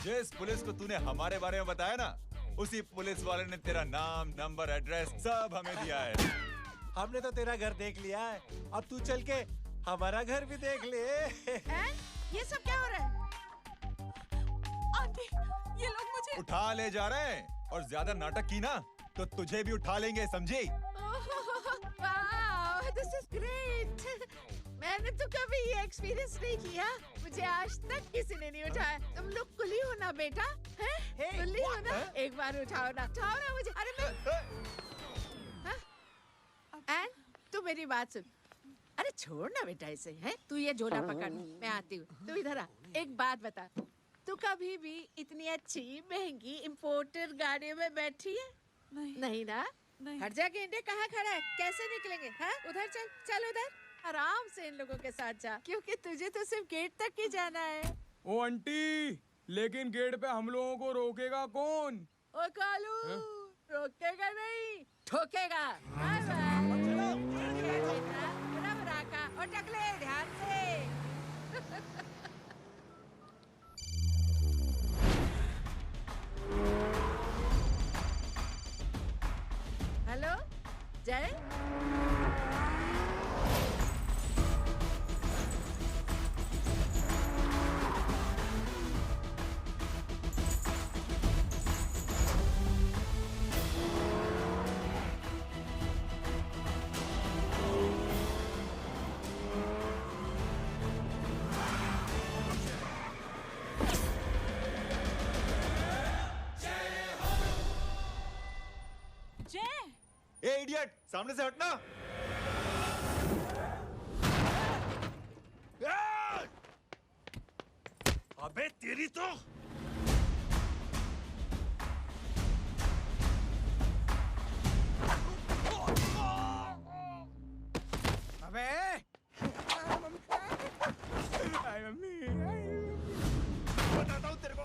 जिस पुलिस को तूने हमारे बारे में बताया ना, उसी पुलिस वाले ने तेरा नाम, नंबर, एड्रेस सब हमें दिया है। हमने तो तेरा घर देख लिया है, अब तू चल के हमारा घर भी देख ले। ये सब क्या हो रहा है? आंटी, ये लोग मुझे उठा ले जा रहे हैं, और ज्यादा नाटक की ना तो तुझे भी उठा लेंगे, समझी? वाह, दिस इज ग्रेट। मैंने तो कभी ये एक्सपीरियंस नहीं किया। मुझे आज तक किसी ने नहीं उठाया। तुम लोग कुली हो ना बेटा? हैं? कुली हो ना? एक बार उठाओ ना मुझे। अरे मैं एन, तू मेरी बात सुन। अरे छोड़ ना बेटा इसे, हैं? तू ये झोला पकड़, मैं आती हूँ। तू इधर आ। एक बात बता, तू कभी भी इतनी अच्छी महंगी इम्पोर्टेड गाड़ियों में बैठी है? नहीं ना? नहीं। हट जा, गेंडे कहाँ खड़ा है? कैसे निकलेंगे? हाँ, उधर चल, चल उधर। आराम से इन लोगों के साथ जा, क्योंकि तुझे तो सिर्फ गेट तक ही जाना है। ओ आंटी, लेकिन गेट पे हम लोगों को रोकेगा कौन? ओ कालू, रोकेगा नहीं, ठोकेगा। Bye bye. रब राका और टकले, ध्यान से। हेलो जय। ए इडियट, सामने से हटना। अबे तेरी तो अबे आई मम्मी, बताता हूँ तेरे को।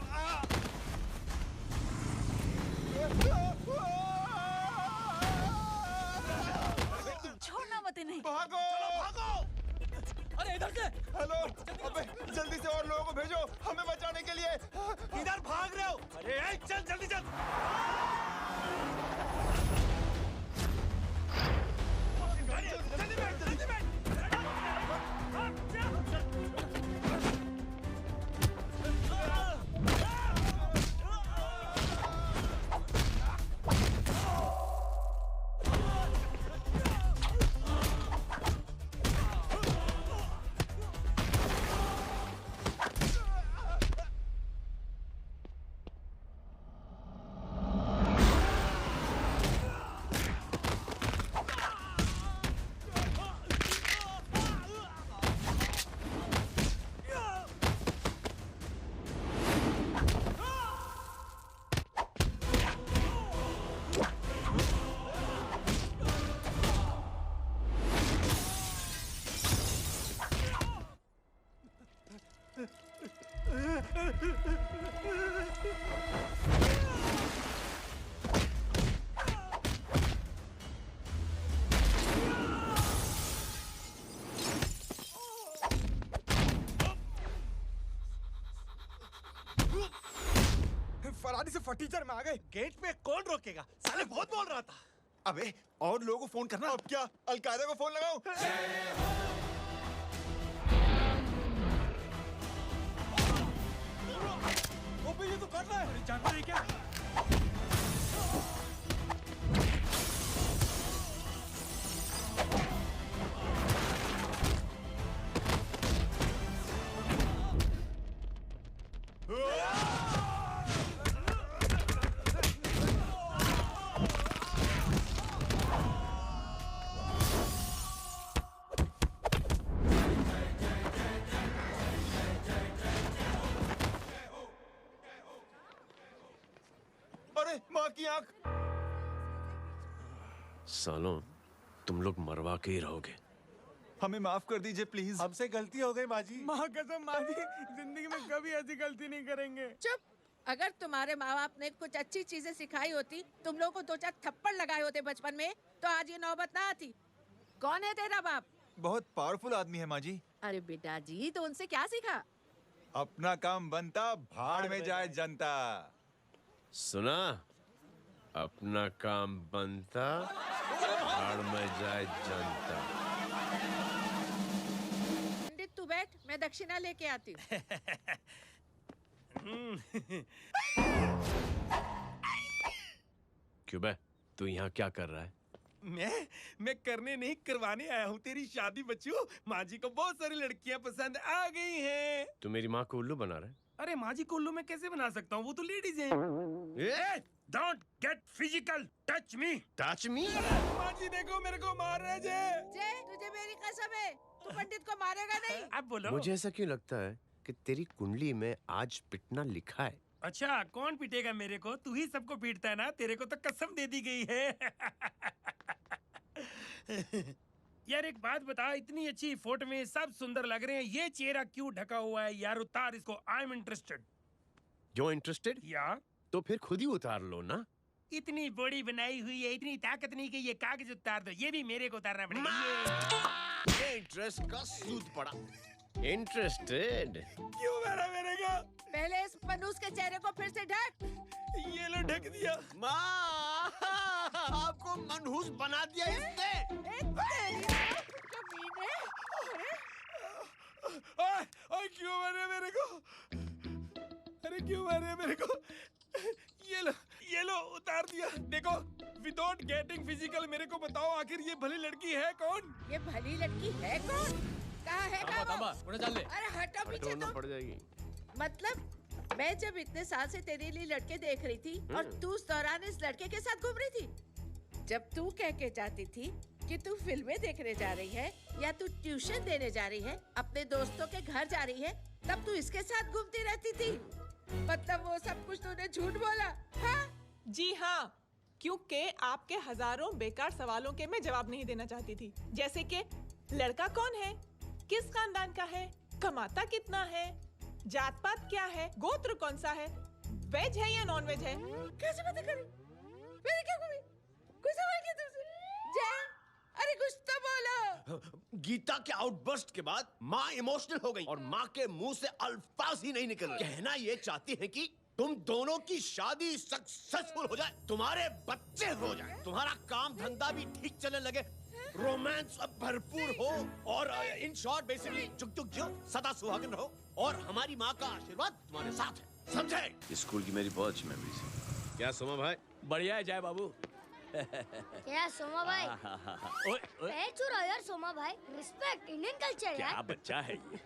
छोड़ना मत इन्हें। भागो, भागो। अरे इधर से। हेलो, अबे जल्दी से और लोगों को भेजो हमें बचाने के लिए। इधर भाग रहे हो? अरे चल जल्दी चल। जल्दी बैठ, जल्दी बैठ। फरारी से फटीचर में आ गए। गेट पे कौन रोकेगा? साले बहुत बोल रहा था। अबे और लोगों को फोन करना। अब क्या अलकायदा को फोन लगाऊं? ओपी ये तो कर रहा है। जानता है क्या? अरे माँ की आंख। सालों, तुम लोग मरवा के ही रहोगे। हमें माफ कर दीजिए प्लीज। हमसे गलती हो गई माँ जी। माँ कसम माँ जी, जिंदगी में कभी ऐसी गलती नहीं करेंगे। चुप। अगर तुम्हारे माँ बाप ने कुछ अच्छी चीजें सिखाई होती, तुम लोगों को 2-4 थप्पड़ लगाए होते बचपन में, तो आज ये नौबत ना आती। कौन है तेरा बाप? बहुत पावरफुल आदमी है माँ जी। अरे बेटा जी, तो उनसे क्या सीखा? अपना काम बनता, भाड़ में जाए जनता। सुना? अपना काम बनता, भाड़ में जाए जनता। पंडित तू बैठ, मैं दक्षिणा लेके आती हूँ। क्यों बे? तू यहाँ क्या कर रहा है? मैं करने नहीं करवाने आया हूँ तेरी शादी बच्चू। माँ जी को बहुत सारी लड़कियाँ पसंद आ गई हैं। तू मेरी माँ को उल्लू बना रहा है? अरे माँ जी को उल्लू मैं कैसे बना सकता हूँ, वो तो लेडीज हैं। Don't get physical, touch me. Touch me? माँ जी देखो मेरे को मार रहे जय। जय, तुझे मेरी कसम है, तू पंडित को मारेगा नहीं। अब बोलो। मुझे ऐसा क्यों लगता है कि तेरी कुंडली में आज पिटना लिखा है? अच्छा कौन पीटेगा मेरे को? तू ही सबको पीटता है ना, तेरे को तो कसम दे दी गई है। यार एक बात बता, इतनी अच्छी फोटो में सब सुंदर लग रहे हैं, ये चेहरा क्यों ढका हुआ है? यार उतार इसको, I am interested. You're interested? या तो फिर खुद ही उतार लो ना। इतनी बॉडी बनाई हुई है, इतनी ताकत नहीं कि ये कागज उतार दो, ये भी मेरे को उतारना पड़ेगा। ये इंटरेस्ट का सूद पड़ा। इंटरेस्टेड? क्यों मारा मेरे को? पहले इस मनूस के चेहरे को फिर से ढक। ये लो ढक दिया। माँ, आपको मनहूस बना दिया इसने। कमीने। ओए क्यों मारे मेरे को? अरे क्यों मारे मेरे को? ये लो उतार दिया। देखो विदाउट गेटिंग फिजिकल मेरे को बताओ आखिर ये भली लड़की है कौन? ये भली लड़की है कौन? कहाँ है वो? अरे हटो पीछे तो। पड़ जाएगी। मतलब मैं जब इतने साल से तेरे लिए लड़के देख रही थी और तू उस दौरान इस लड़के के साथ घूम रही थी। जब तू कह के जाती थी कि तू फिल्में देखने जा रही है या तू ट्यूशन देने जा रही है, अपने दोस्तों के घर जा रही है, तब तू इसके साथ घूमती रहती थी। मतलब वो सब कुछ तूने झूठ बोला? हाँ? जी हाँ, क्योंकि आपके हजारों बेकार सवालों के मैं जवाब नहीं देना चाहती थी। जैसे कि लड़का कौन है, किस खानदान का है, कमाता कितना है, जात पात क्या है, गोत्र कौन सा है, वेज है या नॉन वेज है। कैसे बातें करी? मैंने क्या करी? कोई सवाल किया तुमसे? जय, अरे कुछ तो बोलो। गीता के आउटबर्स्ट के बाद माँ इमोशनल हो गई और माँ के मुंह से अल्फाज ही नहीं निकल रहे। कहना ये चाहती है कि तुम दोनों की शादी सक्सेसफुल हो जाए, तुम्हारे बच्चे हो जाए, तुम्हारा काम धंधा भी ठीक चलने लगे, रोमांस अब भरपूर हो और इन शॉर्ट बेसिकली जुग जुग जियो, सदा सुहागन रहो और हमारी माँ का आशीर्वाद तुम्हारे साथ है। समझे? स्कूल की मेरी बहुत अच्छी मेमोरीज है। क्या सोमा भाई? बढ़िया है जय बाबू। क्या सोमा भाई? पैर छू यार सोमा भाई, रिस्पेक्ट इंडियन कल्चर यार। क्या बच्चा है ये?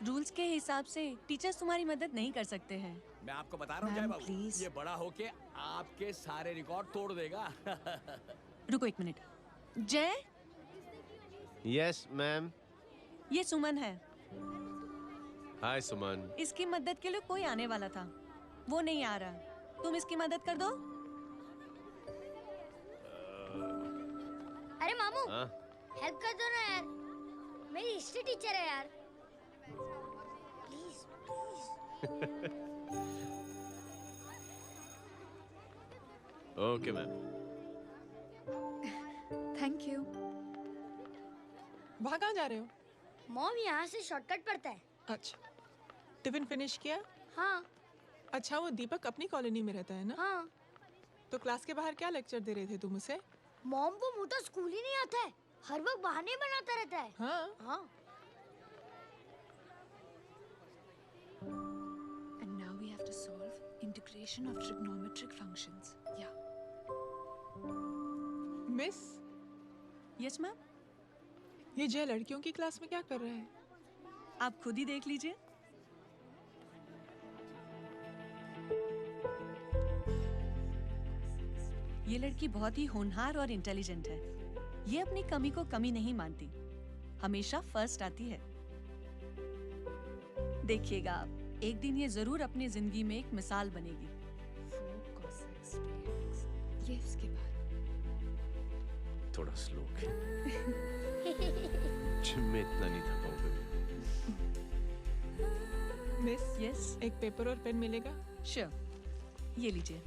रूल्स के हिसाब से टीचर्स तुम्हारी मदद नहीं कर सकते हैं। मैं आपको बता रहा हूँ जय बाबू, प्लीज। ये बड़ा होके आपके सारे रिकॉर्ड तोड़ देगा। रुको एक मिनट। जय, यस मैम। ये सुमन है। हाय सुमन। इसकी मदद के लिए कोई आने वाला था, वो नहीं आ रहा। तुम इसकी मदद कर दो। अरे मामू, हाँ? हेल्प कर दो ना यार, मेरी हिस्ट्री टीचर है यार। Please please. Okay ma'am. Thank you. वहाँ कहाँ जा रहे हो? मॉम यहाँ से शॉर्टकट पड़ता है। अच्छा, टिफिन फिनिश किया? हाँ अच्छा, वो दीपक अपनी कॉलोनी में रहता है ना? हाँ। तो क्लास के बाहर क्या लेक्चर दे रहे थे तुम उसे? मॉम को मुंह तो स्कूल ही नहीं आता है, हर वक्त बहाने बनाता रहता है। हाँ। हाँ। And now we have to solve integration of trigonometric functions. Yeah. Miss, Yes ma'am. ये जय लड़कियों की क्लास में क्या कर रहा है? आप खुद ही देख लीजिए। ये लड़की बहुत ही होनहार और इंटेलिजेंट है। ये अपनी कमी को कमी नहीं मानती, हमेशा फर्स्ट आती है। देखिएगा आप, एक दिन ये जरूर अपनी जिंदगी में एक मिसाल बनेगी। ये इसके बाद थोड़ा स्लो जिम में इतना नहीं था पाऊंगा। मिस, यस, एक पेपर और पेन मिलेगा? श्योर, ये लीजिए।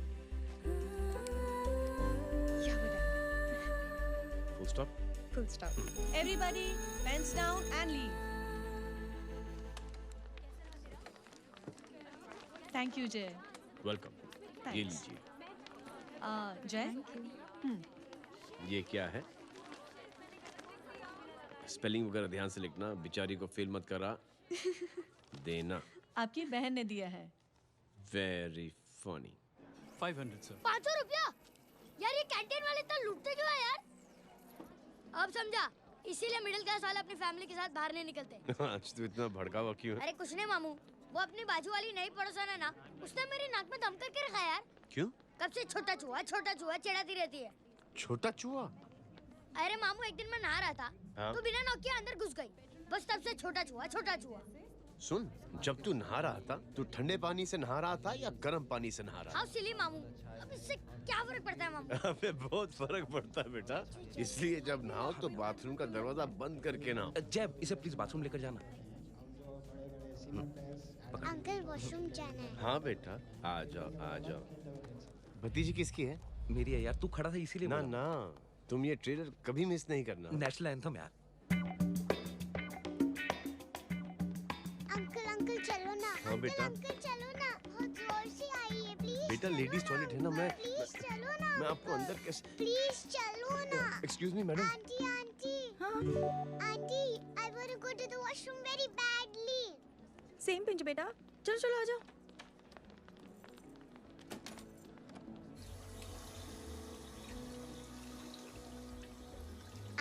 Full stop. Full stop. Everybody, pens down and leave. Thank you जय। वेलकम। ये Thanks. लीजिए। जय ये क्या है? स्पेलिंग वगैरह ध्यान से लिखना, बेचारी को फेल मत करा देना। आपकी बहन ने दिया है। Very funny. 500 सर। 500 रुपया? यार ये कैंटीन वाले इतना लूटते क्यों है यार? अब समझा, इसीलिए मिडिल क्लास वाले अपनी फैमिली के साथ बाहर नहीं निकलते। आज तो इतना भड़का हुआ क्यों है? अरे कुछ नहीं मामू, वो अपनी बाजू वाली नई पड़ोसन है ना, उसने मेरी नाक में दम करके रखा है यार। क्यों? कब से छोटा चूहा चिढ़ाती रहती है। छोटा चूहा? अरे मामू एक दिन मैं नहा रहा था, हाँ? तो बिना नॉक के अंदर घुस गई, बस तब से छोटा चूहा। सुन, जब तू नहा रहा था, तू ठंडे पानी से नहा रहा था या गर्म पानी से नहा रहा था? हाउ सिली मामू, अब इससे क्या फर्क पड़ता है मामू? अबे बहुत फर्क पड़ता है बेटा, इसलिए जब नहाओ तो बाथरूम का दरवाजा बंद करके नहाओ। जय, इसे प्लीज बाथरूम लेकर जाना। अंकल वॉशरूम जाना है। हाँ बेटा, आ जाओ। भतीजी किसकी है? मेरी है यार, तू खड़ा था इसीलिए ना बोला। ना, तुम ये ट्रेलर कभी मिस नहीं करना। नेशनल एंथम यार। अंकल चलो ना। हाँ बेटा। अंकल चलो ना, बहुत जोर से आई है, प्लीज। बेटा लेडीज टॉयलेट है ना, प्लीज चलो ना। मैं आपको अंदर कैसे? प्लीज चलो ना। Excuse me madam. Aunty I want to go to the washroom very badly. Same pinch बेटा, चलो आ जाओ।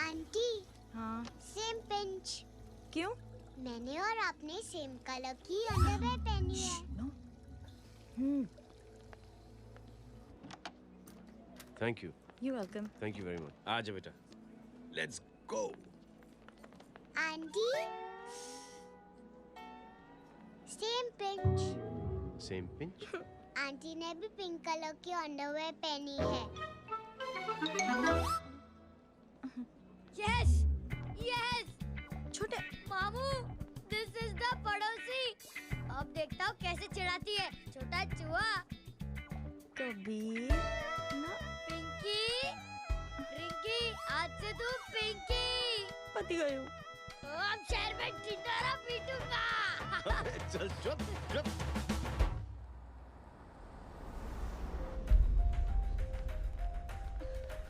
आंटी। हाँ। Same pinch. क्यों? मैंने और आपने सेम कलर की अंडरवेयर पहनी है। Thank you. You welcome. Thank you very much. आ जा बेटा, let's go. Aunty. Same pinch. Same pinch? Aunty ने भी पिंक कलर की अंडरवेयर पहनी है। यस छोटे मामू, दिस इज द पड़ोसी। अब देखता हूँ कैसे चिढ़ाती है छोटा चूहा। कबीर ना। पिंकी, रिंकी, आज से तू पिंकी। पति गई हूँ। अब शहर में ढिंढोरा पीटूंगा। चल चुप।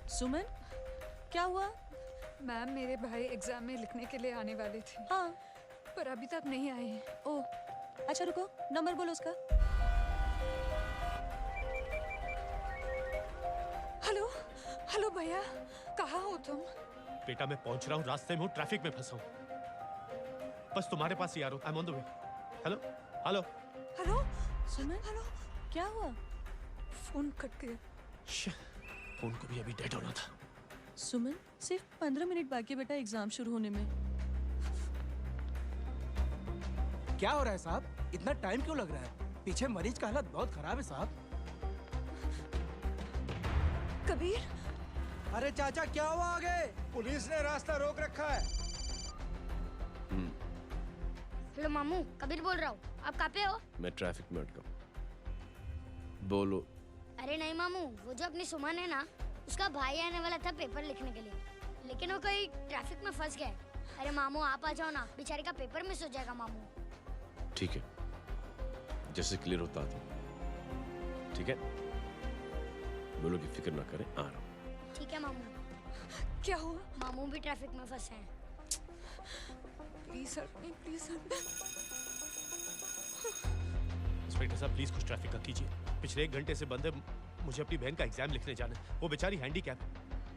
सुमन, क्या हुआ? मैम, मेरे भाई एग्जाम में लिखने के लिए आने वाले थे। हाँ, पर अभी तक नहीं आए हैं। ओह, अच्छा रुको, नंबर बोलो उसका। हेलो भैया, कहाँ हो तुम? बेटा मैं पहुंच रहा हूँ, रास्ते में हूँ, ट्रैफिक में फंसा हूँ, बस तुम्हारे पास ही आ रहा हूँ। I am on the way. Hello. Suman, क्या हुआ? फोन कट गया। फोन को भी अभी डेड होना था। सुमन, सिर्फ 15 मिनट बाकी है बेटा एग्जाम शुरू होने में। क्या हो रहा है साहब? इतना टाइम क्यों लग रहा है? पीछे मरीज का हालत बहुत खराब है साहब। कबीर। अरे चाचा क्या हुआ आगे? पुलिस ने रास्ता रोक रखा है। हेलो मामू, कबीर बोल रहा हूँ। आप कहाँ पे हो? मैं ट्रैफिक में अटका हूँ। बोलो। अरे नहीं मामू, वो जो अपनी सुमन है ना, उसका भाई आने वाला था पेपर लिखने के लिए, लेकिन वो कहीं ट्रैफिक में फंस गया। अरे मामू आप आ जाओ ना, बेचारे का पेपर मिस हो जाएगा मामू। ठीक है, जैसे क्लियर होता था। ठीक है, बोलो कि फिक्र ना करें, आ रहा हूँ। ठीक है मामू। क्या हुआ? मामू भी ट्रैफिक में फंसे हैं। Please help me, please help me. Inspector साहब प्लीज कुछ ट्रैफिक का कीजिए। पिछले 1 घंटे से बंद है, मुझे अपनी बहन का एग्जाम लिखने जाना है। वो बेचारी हैंडीकैप है।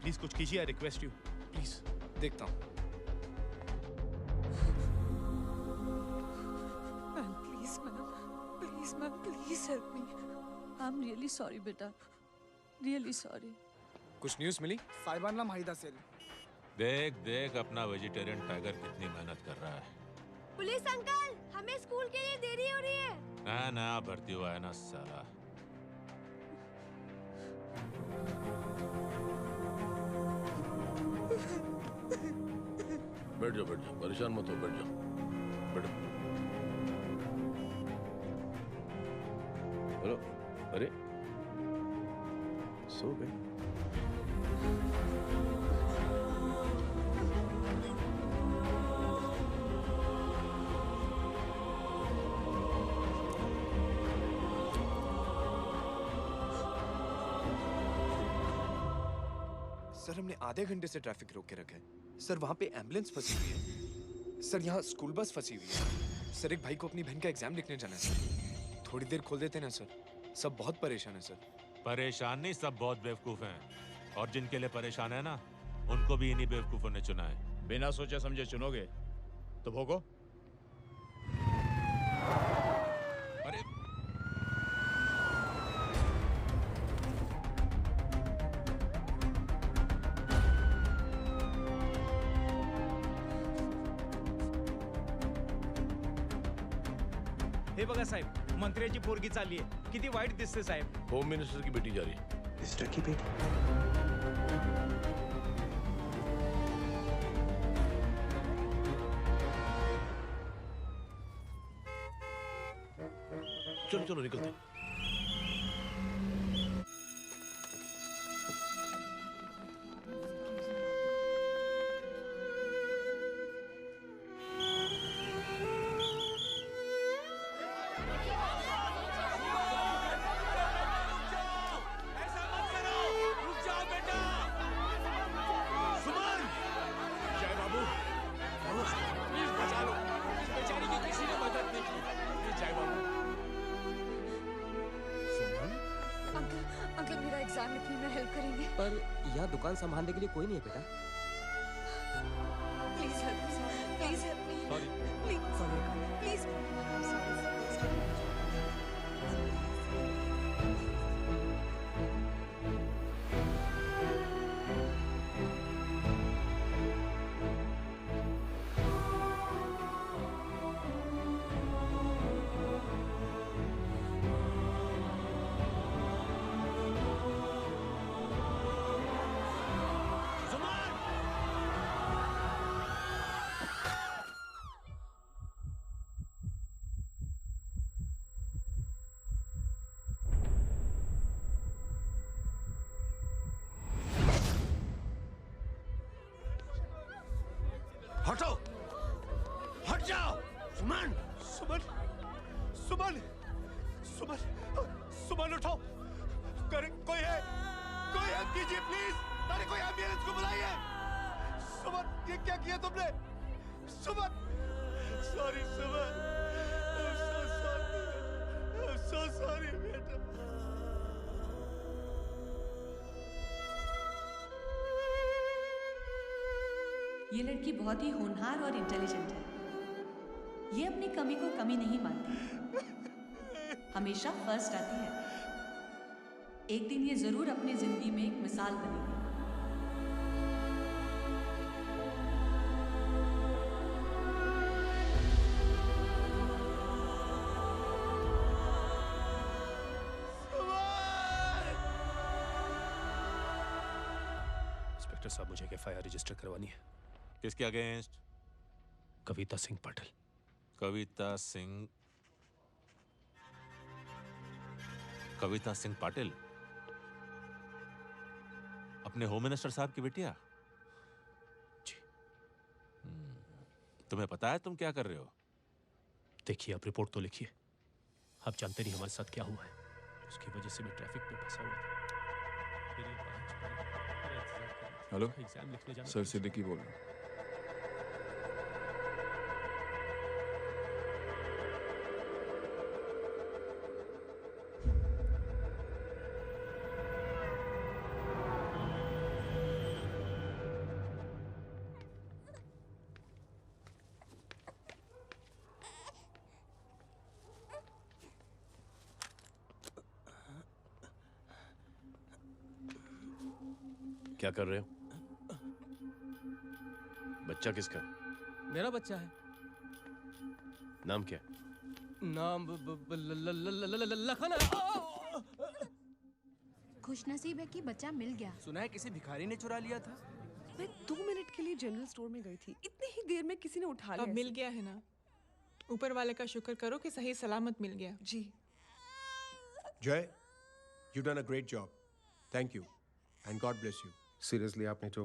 प्लीज कुछ कीजिए, आई रिक्वेस्ट यू प्लीज। देखता हूँ। Ma'am please help me. I am really sorry बेटा, रियली सॉरी। कुछ न्यूज़ मिली? साहिबाना माहिदा सेल। देख अपना वेजिटेरियन टाइगर कितनी मेहनत कर रहा है। पुलिस अंकल, हमें स्कूल के लिए देरी हो रही है। ना भर्ती हुआ है ना साला। बैठ जाओ, परेशान मत हो, बैठ जाओ, बैठो। हेलो, अरे सो गए? सर हमने आधे घंटे से ट्रैफिक रोक के रखा है। सर वहाँ पे एम्बुलेंस फंसी हुई है। सर यहाँ स्कूल बस फंसी हुई है। सर एक भाई को अपनी बहन का एग्जाम लिखने जाना है सर। थोड़ी देर खोल देते ना सर। सब बहुत परेशान है सर। परेशान नहीं, सब बहुत बेवकूफ हैं। और जिनके लिए परेशान है ना, उनको भी इन्हीं बेवकूफों ने चुना है। बिना सोचे समझे चुनोगे तो भोगो। अरे हे बघा साहेब, मंत्र्याची पोरगी चालली आहे. किती वाईट दिसते साहेब. होम मिनिस्टर की बेटी जा रही है. मिनिस्टर की बेटी? चलो चलो निकलते हैं. अंकल मेरा एग्जाम लिखने में हेल्प करेंगे? पर यहाँ दुकान संभालने के लिए कोई नहीं है बेटा. Please help me, please help me. Please please. हटो, हट जाओ. सुमन, सुमन, सुमन, सुमन, सुमन उठो. कोई है, कोई हेल्प कीजिए प्लीज. अरे कोई एम्बुलेंस को बुलाइए. सुमन, ये क्या किया तुमने? Suman, sorry Suman. I'm so sorry बेटा. ये लड़की बहुत ही होनहार और इंटेलिजेंट है. ये अपनी कमी को कमी नहीं मानती. हमेशा फर्स्ट आती है. एक दिन ये जरूर अपनी जिंदगी में एक मिसाल बनेगी. इंस्पेक्टर साहब, मुझे एक एफआईआर रजिस्टर करवानी है. किसके अगेंस्ट? कविता सिंह पाटिल. कविता सिंह पाटिल अपने होम मिनिस्टर साहब की बेटिया? जी. तुम्हें पता है तुम क्या कर रहे हो? देखिए, आप रिपोर्ट तो लिखिए. आप जानते नहीं हमारे साथ क्या हुआ है. उसकी वजह से मैं ट्रैफिक में फंसा हुआ था. हेलो एग्जाम लिखने जाना. सर सिद्दीकी बोल रहा हूँ. क्या कर रहे हो? बच्चा किसका? मेरा बच्चा है. नाम क्या? नाम लखन. खुशनसीब है कि बच्चा मिल गया. सुना है किसी भिखारी ने चुरा लिया था. मैं 2 मिनट के लिए जनरल स्टोर में गई थी. इतनी ही देर में किसी ने उठा लिया. अब मिल गया है ना. ऊपर वाले का शुक्र करो कि सही सलामत मिल गया. जी. जय, you done a great job. Thank you and God bless you. Seriously आपने जो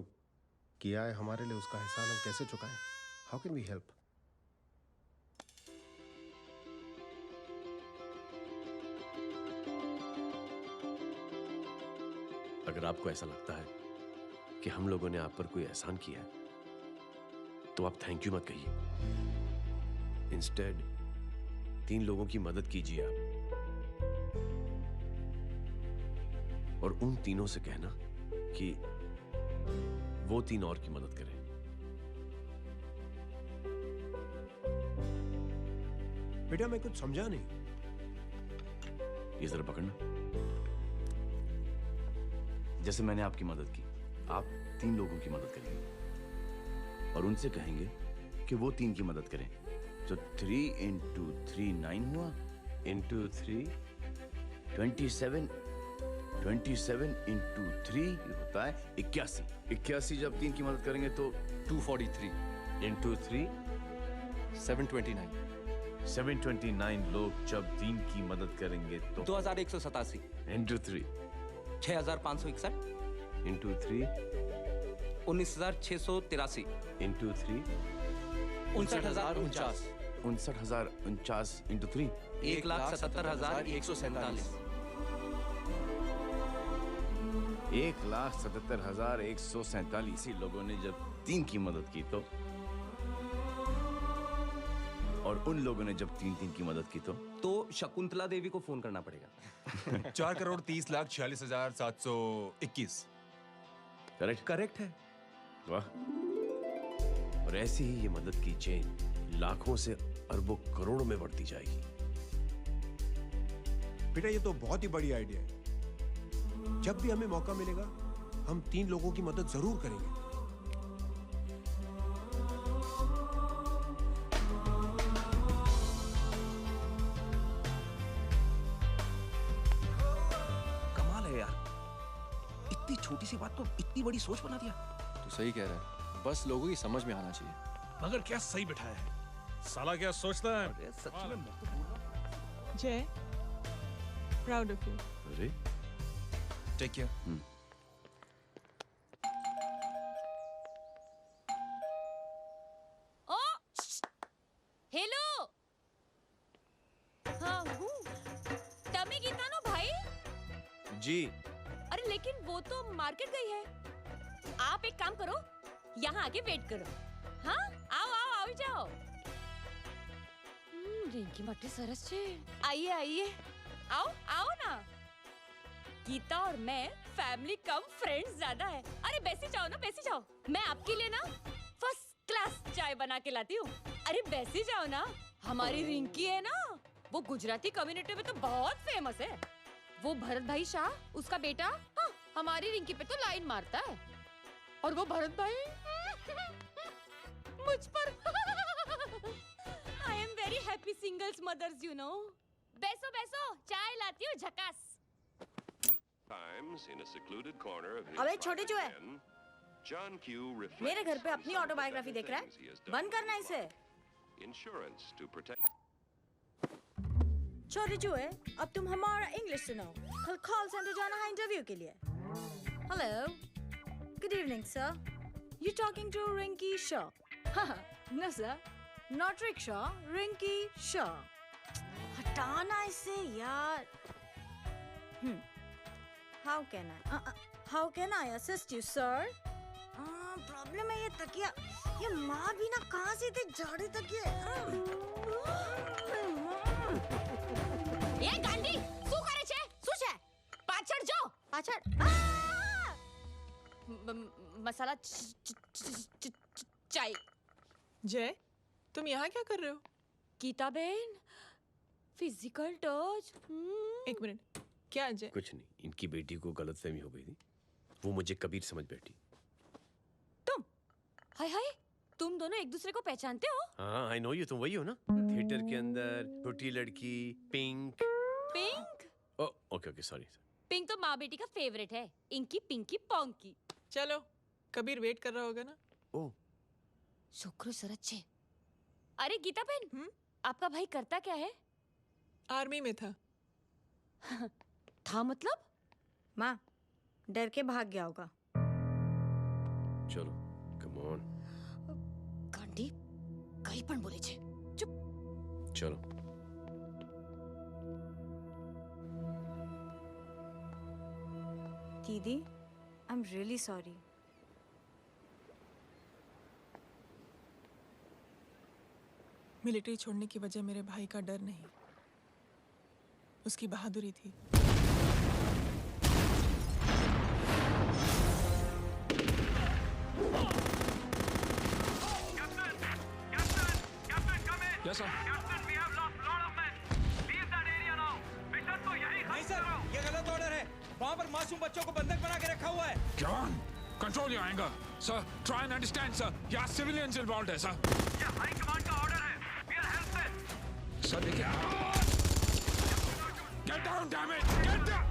किया है हमारे लिए, उसका एहसान हम कैसे चुकाएं? How can we help? अगर आपको ऐसा लगता है कि हम लोगों ने आप पर कोई एहसान किया है तो आप थैंक यू मत कहिए। इंस्टेड 3 लोगों की मदद कीजिए आप, और उन तीनों से कहना कि वो 3 और की मदद करें। बेटा मैं कुछ समझा नहीं। ये जरा पकड़ना। जैसे मैंने आपकी मदद की, आप 3 लोगों की मदद करेंगे और उनसे कहेंगे कि वो 3 की मदद करें। तो 3 into 3 9 हुआ, into 3 27 into 3 होता है 81। 81 जब 3 की मदद करेंगे तो 243 into 3 729 729 लोग जब 3 की मदद करेंगे तो 2187 into 3 6561 into 3 19683 into 3 59049 59049 into 3 1,77,147 1,77,147 लोगों ने जब 3 की मदद की तो, और उन लोगों ने जब 3 की मदद की तो शकुंतला देवी को फोन करना पड़ेगा। 4,30,46,721। करेक्ट है। वाह। और ऐसी ही ये मदद की चेन लाखों से अरबों करोड़ों में बढ़ती जाएगी। बेटा ये तो बहुत ही बड़ी आइडिया है। जब भी हमें मौका मिलेगा हम 3 लोगों की मदद जरूर करेंगे। कमाल है यार, इतनी छोटी सी बात को इतनी बड़ी सोच बना दिया। तू सही कह रहा है, बस लोगों की समझ में आना चाहिए। मगर क्या सही बिठाया है, साला क्या सोचता है। सच में जय, प्राउड ऑफ यू। अरे टेक केयर। ओ हेलो, हाँ हूँ तमी गीता नो भाई। जी। अरे लेकिन वो तो मार्केट गई है। आप एक काम करो, यहाँ आके वेट करो। हाँ आओ आओ आओ जाओ। रिंकी मट्टी सरस छे। आइए आइए, आओ आओ ना। गीता और मैं फैमिली कम फ्रेंड्स ज्यादा है। अरे बैसी जाओ ना, बैसी जाओ। मैं आपके लिए ना फर्स्ट क्लास चाय बना के लाती हूँ। अरे बैसी जाओ ना। हमारी रिंकी है ना, वो गुजराती कम्युनिटी में तो बहुत फेमस है। वो भरत भाई शाह, उसका बेटा, हाँ, हमारी रिंकी पे तो लाइन मारता है। और वो भरत भाई मुझ पर। I am very happy singles mothers you know. बैसो बैसो, चाय लाती हूँ झकास। अबे छोटे जो है, मेरे घर पे अपनी ऑटोबायोग्राफी देख रहा है, बंद करना इसे। छोटे जो है, अब तुम हमारा इंग्लिश सुनाओ, कल कॉल सेंटर जाना है इंटरव्यू के लिए। Hello, good evening sir, you talking to Rinki Shaw? No sir, not rickshaw, Rinki Shaw. हटाना इसे यार। How can I assist you, sir? Problem है ये तकिया, ये माँ भी ना कहाँ से इतने जाड़े तकिए। ये गांडी, શું કરે છે? શું છે? પાછળ જો, પાછળ। मसाला चाय। जय, तुम यहाँ क्या कर रहे हो? गीता बहन, फिजिकल टच। एक मिनट, क्या जय? कुछ नहीं, इनकी बेटी को गलतफहमी हो गई थी, वो मुझे कबीर समझ बैठी। हाय हाय, तुम दोनों एक दूसरे को पहचानते हो? हाँ, आई नो यू, तुम वही हो ना थिएटर के अंदर छोटी लड़की pink. Pink? Okay okay sorry. Pink तो माँ बेटी का फेवरेट है, इंकी पिंकी पोंकी। चलो, कबीर वेट कर रहा होगा ना। ओह, शुक्र सरच्चे। अरे गीता बहन, आपका भाई करता क्या है? आर्मी में था। था मतलब? माँ, डर के भाग गया होगा। चलो, कम ऑन। गांडी, कहीं पण बोले छे। चुप। चलो। दीदी, I am really sorry. Military छोड़ने की वजह मेरे भाई का डर नहीं, उसकी बहादुरी थी। Yes, sir. नहीं सर, ये गलत ऑर्डर है। वहाँ पर मासूम बच्चों को बंधक बना के रखा हुआ है। John, control your anger. Sir, try and understand, sir. यहाँ civilians involved है, sir. ये हाई कमांड का ऑर्डर है। We are helpless. Sir, देखिए। Get down, damn it! Get down!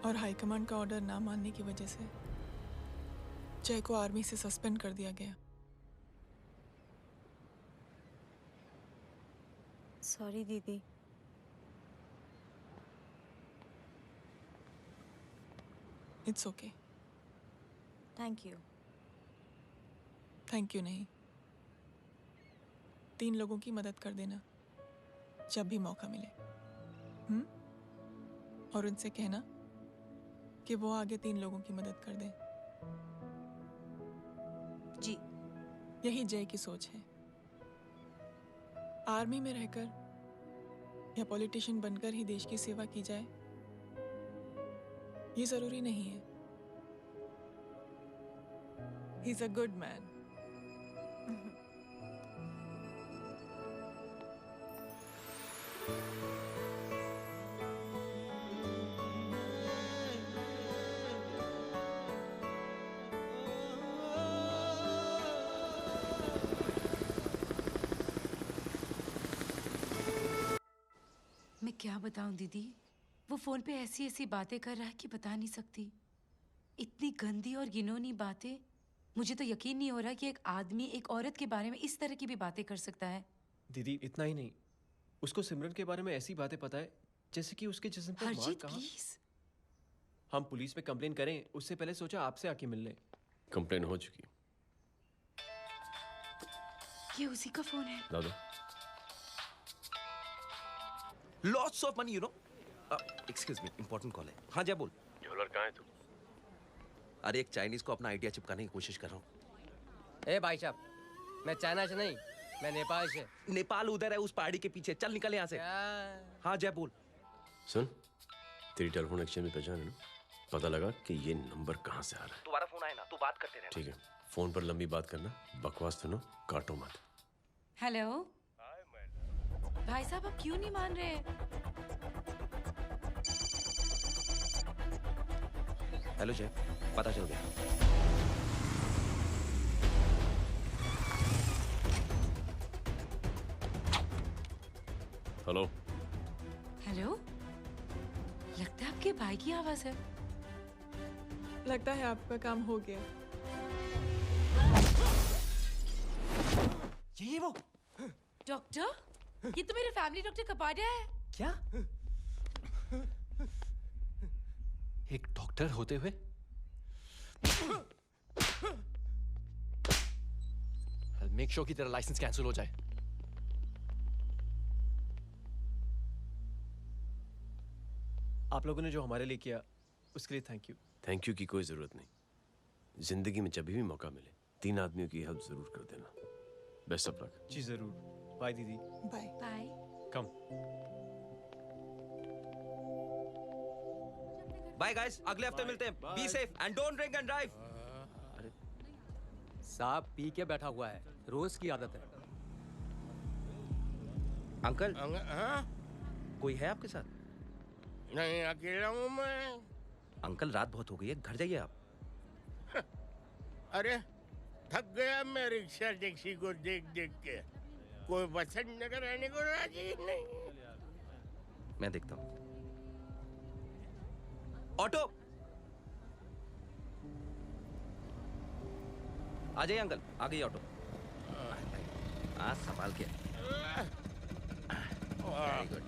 और हाईकमांड का ऑर्डर ना मानने की वजह से जय को आर्मी से सस्पेंड कर दिया गया। सॉरी दीदी। It's okay. Thank you. Thank you नहीं, 3 लोगों की मदद कर देना जब भी मौका मिले। और उनसे कहना कि वो आगे 3 लोगों की मदद कर दें। जी। यही जय की सोच है। आर्मी में रहकर या पॉलिटिशियन बनकर ही देश की सेवा की जाए, ये जरूरी नहीं है। He is a good man. मैं क्या बताऊं दीदी, वो फोन पे ऐसी ऐसी बातें कर रहा है कि बता नहीं सकती। इतनी गंदी और घिनौनी बातें। मुझे तो यकीन नहीं हो रहा कि एक आदमी एक औरत के बारे में इस तरह की भी बातें कर सकता है। दीदी इतना ही नहीं, उसको सिमरन के बारे में ऐसी बातें पता है जैसे कि उसके जिस्म पर मार हरजीत कहाँ। प्लीज। हम पुलिस में कंप्लेन करें उससे पहले सोचा आपसे आके मिल लें। कंप्लेन हो चुकी। ये उसी का फोन है। दादा Lots of money, you know. Excuse me, important call है। हाँ जा बोल। ज्वेलर कहाँ है तू? अरे एक चाइनीज को अपना आइडिया चिपकाने की कोशिश कर रहा हूँ। ए भाई साहब, मैं चाइना से नहीं, मैं नेपाल से। नेपाल उधर है उस पहाड़ी के पीछे। चल निकल यहाँ से। हाँ जय बोल। सुन, तेरी टेलीफोन एक्सचेंज में पहचान है ना? पता लगा कि ये नंबर कहाँ से आ रहा है। तुम्हारा फोन आए ना, तू बात करते रहना। ठीक है, फोन पर लंबी बात करना, बकवास सुनो, काटो मत। हेलो भाई साहब, आप क्यों नहीं मान रहे? हेलो जय, पता चल गया। हेलो। हेलो, लगता है आपके भाई की आवाज है। लगता है आपका काम हो गया। ये वो डॉक्टर, ये तो मेरे फैमिली डॉक्टर कपाडिया है। क्या? एक डॉक्टर होते हुए मेक श्योर कि तेरा लाइसेंस कैंसिल हो जाए। आप लोगों ने जो हमारे लिए किया उसके लिए थैंक यू। थैंक यू की कोई जरूरत नहीं। जिंदगी में जब भी मौका मिले 3 आदमियों की हेल्प जरूर कर देना। Best of luck. जी जरूर। बाय दीदी। Bye bye. कम। बाय गाइस, अगले हफ्ते मिलते हैं। Be safe and don't drink and drive. साहब पी के बैठा हुआ है, रोज की आदत है। अंकल, हाँ? कोई है आपके साथ? नहीं, अकेला हूँ मैं। अंकल रात बहुत हो गई है, घर जाइए आप। अरे थक गया मैं रिक्शा टैक्सी को देख देख के। कोई वसंत नगर रहने को राजी नहीं। मैं देखता हूँ। ऑटो आ जाइए अंकल, आ गई ऑटो। हाँ संभाल के। Very good.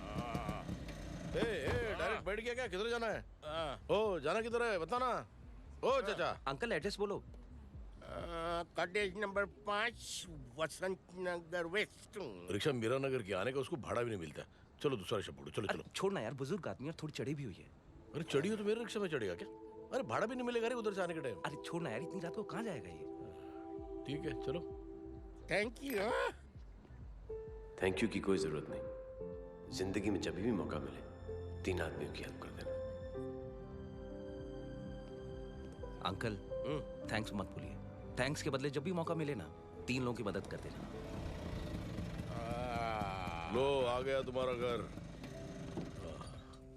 डायरेक्ट बैठ गया क्या? किधर जाना है? ओ जाना किधर है बता ना। ओ चाचा। अंकल एड्रेस बोलो। कॉटेज नंबर 5 वसंत नगर वेस्ट। रिक्शा मीरा नगर के आने का उसको भाड़ा भी नहीं मिलता। चलो दूसरा रिक्शा पकड़ो। चलो चलो। छोड़ना यार, बुजुर्ग आदमी और थोड़ी चढ़ी भी हुई है। अरे चढ़ी हो तो मेरे रिक्शा में चढ़ेगा क्या? अरे भाड़ा भी नहीं मिलेगा रे उधर से आने के टाइम। अरे छोड़ना यार, इतनी रात को कहाँ जाएगा ये? ठीक है चलो। Thank you. थैंक यू की कोई जरूरत नहीं। जिंदगी में जब भी मौका मिले 3 आदमियों की हेल्प कर देना। अंकल थैंक्स मत भूलिए। थैंक्स के बदले जब भी मौका मिले ना 3 लोगों की मदद कर देना। लो आ गया तुम्हारा घर।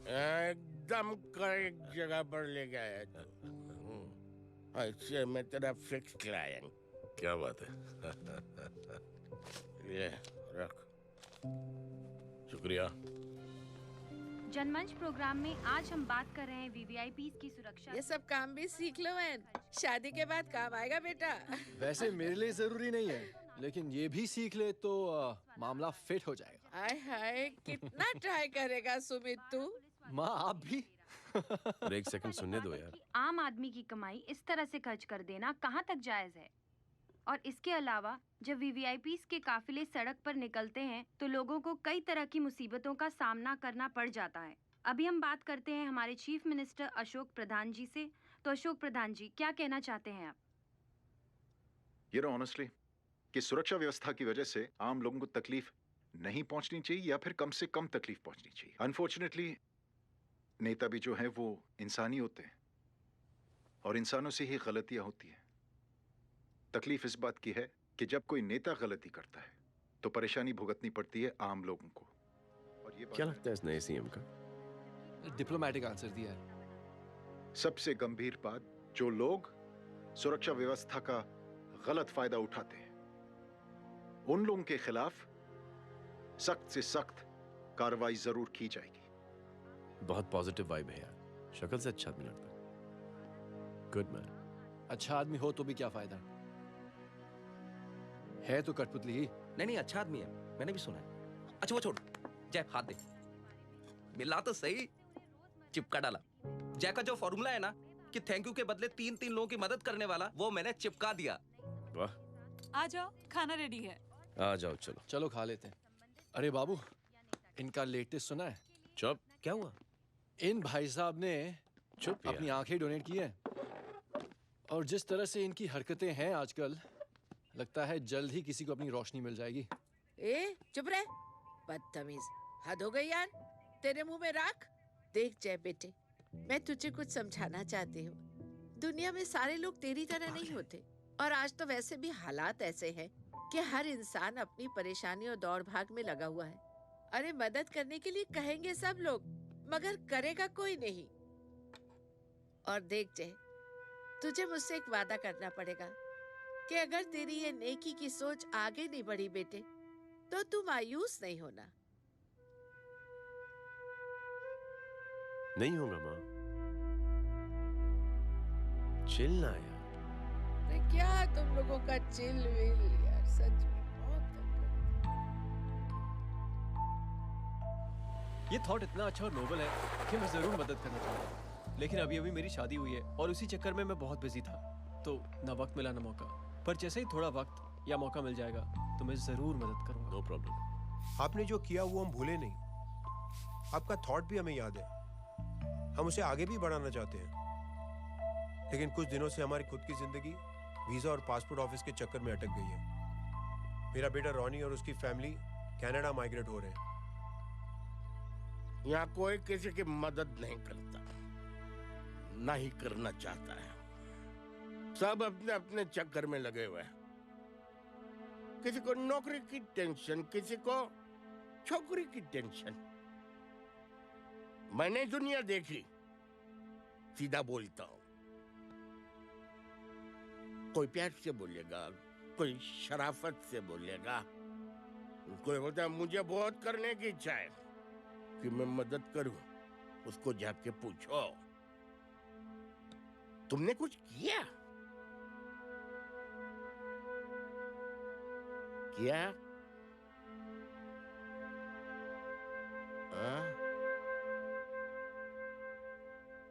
एकदम करेक्ट जगह पर ले गया तू। ऐसे मैं तेरा फिक्स क्लाइंट। क्या बात है। ये रख। शुक्रिया। जनमंच प्रोग्राम में आज हम बात कर रहे हैं वीवीआईपीज़ की सुरक्षा। ये सब काम भी सीख लो एन, शादी के बाद काम आएगा बेटा। वैसे मेरे लिए जरूरी नहीं है, लेकिन ये भी सीख ले तो मामला फिट हो जाएगा। हाय हाय, कितना ट्राई करेगा सुमित तू? माँ आप भी। अरे एक सेकंड सुनने दो यार। आम आदमी की कमाई इस तरह से खर्च कर देना कहाँ तक जायज है? और इसके अलावा जब वीवीआईपीज़ के काफिले सड़क पर निकलते हैं तो लोगों को कई तरह की मुसीबतों का सामना करना पड़ जाता है। अभी हम बात करते हैं हमारे चीफ मिनिस्टर अशोक प्रधान जी से। तो अशोक प्रधान जी, क्या कहना चाहते हैं आप? ये नो ऑनेस्टली कि सुरक्षा व्यवस्था की वजह से आम लोगों को तकलीफ नहीं पहुंचनी चाहिए या फिर कम से कम तकलीफ पहुंचनी चाहिए। अनफॉर्चुनेटली नेता भी जो हैं वो इंसानी होते हैं और इंसानों से ही गलतियां होती हैं। तकलीफ इस बात की है कि जब कोई नेता गलती करता है तो परेशानी भुगतनी पड़ती है आम लोगों को। और ये क्या लगता है इस नए सीएम का? डिप्लोमेटिक आंसर दिया है। सबसे गंभीर बात, जो लोग सुरक्षा व्यवस्था का गलत फायदा उठाते हैं उन लोगों के खिलाफ सख्त से सख्त कार्रवाई जरूर की जाएगी। बहुत पॉजिटिव वाइब है यार। शक्ल से अच्छा आदमी लगता है। Good man. अच्छा आदमी हो तो भी क्या फायदा है तो कठपुतली ही। नहीं अच्छा आदमी है, मैंने भी सुना है। अच्छा वो छोड़, जय हाथ दे। मिला तो सही, चिपका डाला। जय का जो फॉर्मूला है ना कि थैंक यू के बदले 3 लोगों की मदद करने वाला, वो मैंने चिपका दिया। वाह। आ जाओ, खाना रेडी है। आ जाओ चलो। चलो खा लेते हैं। अरे बाबू, इनका लेटेस्ट सुना है? चुप। क्या हुआ? इन भाई साहब ने चुप अपनी आंखें डोनेट की हैं और जिस तरह से इनकी हरकतें हैं आजकल, लगता है जल्द ही किसी को अपनी रोशनी मिल जाएगी। ए चुप रह, बदतमीज। हद हो गई यार, तेरे मुंह में राख। देख जय बेटे, मैं तुझे कुछ समझाना चाहती हूँ। दुनिया में सारे लोग तेरी तरह नहीं होते और आज तो वैसे भी हालात ऐसे हैं कि हर इंसान अपनी परेशानी और दौड़ भाग में लगा हुआ है। अरे मदद करने के लिए कहेंगे सब लोग, मगर करेगा कोई नहीं। और देख जय, तुझे मुझसे एक वादा करना पड़ेगा कि अगर तेरी ये नेकी की सोच आगे नहीं बढ़ी बेटे, तो तू मायूस नहीं होना। नहीं होगा माँ। चिल ना यार। अरे क्या तुम लोगों का चिल विल यार, सच में बहुत ये थॉट इतना अच्छा और नोबल है कि मैं जरूर मदद करना चाहूंगा, लेकिन अभी अभी मेरी शादी हुई है और उसी चक्कर में मैं बहुत बिजी था, तो ना वक्त मिला ना मौका। पर जैसे ही थोड़ा वक्त या मौका मिल जाएगा तो मैं जरूर मदद करूंगा। No problem. आपने जो किया वो हम भूले नहीं। आपका थॉट भी हमें याद है, हम उसे आगे भी बढ़ाना चाहते हैं, लेकिन कुछ दिनों से हमारी खुद की जिंदगी वीजा और पासपोर्ट ऑफिस के चक्कर में अटक गई है। मेरा बेटा रॉनी और उसकी फैमिली कनाडा माइग्रेट हो रहे हैं। यहाँ कोई किसी की मदद नहीं करता, ना ही करना चाहता है। सब अपने अपने चक्कर में लगे हुए हैं। किसी को नौकरी की टेंशन, किसी को छोकरी की टेंशन। मैंने दुनिया देखी, सीधा बोलता हूं। कोई प्यार से बोलेगा, कोई शराफत से बोलेगा, कोई बोलता है मुझे बहुत करने की इच्छा है कि मैं मदद करूं। उसको जाके पूछो तुमने कुछ किया? क्या?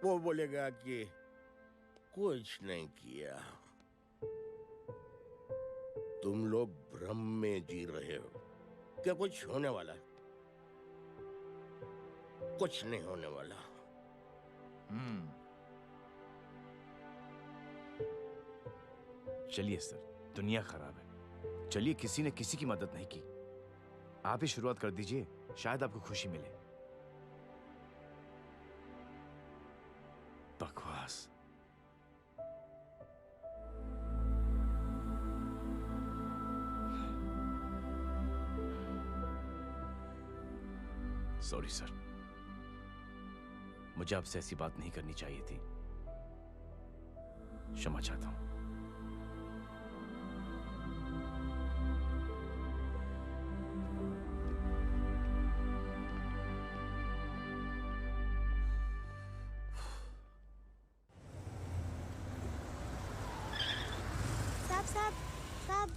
वो बोलेगा कि कुछ नहीं किया। तुम लोग भ्रम में जी रहे हो। क्या कुछ होने वाला है? कुछ नहीं होने वाला। चलिए सर, दुनिया खराब है। चलिए, किसी ने किसी की मदद नहीं की। आप ही शुरुआत कर दीजिए, शायद आपको खुशी मिले। बकवास। सॉरी सर, मुझे आपसे ऐसी बात नहीं करनी चाहिए थी। क्षमा चाहता हूं। साहब,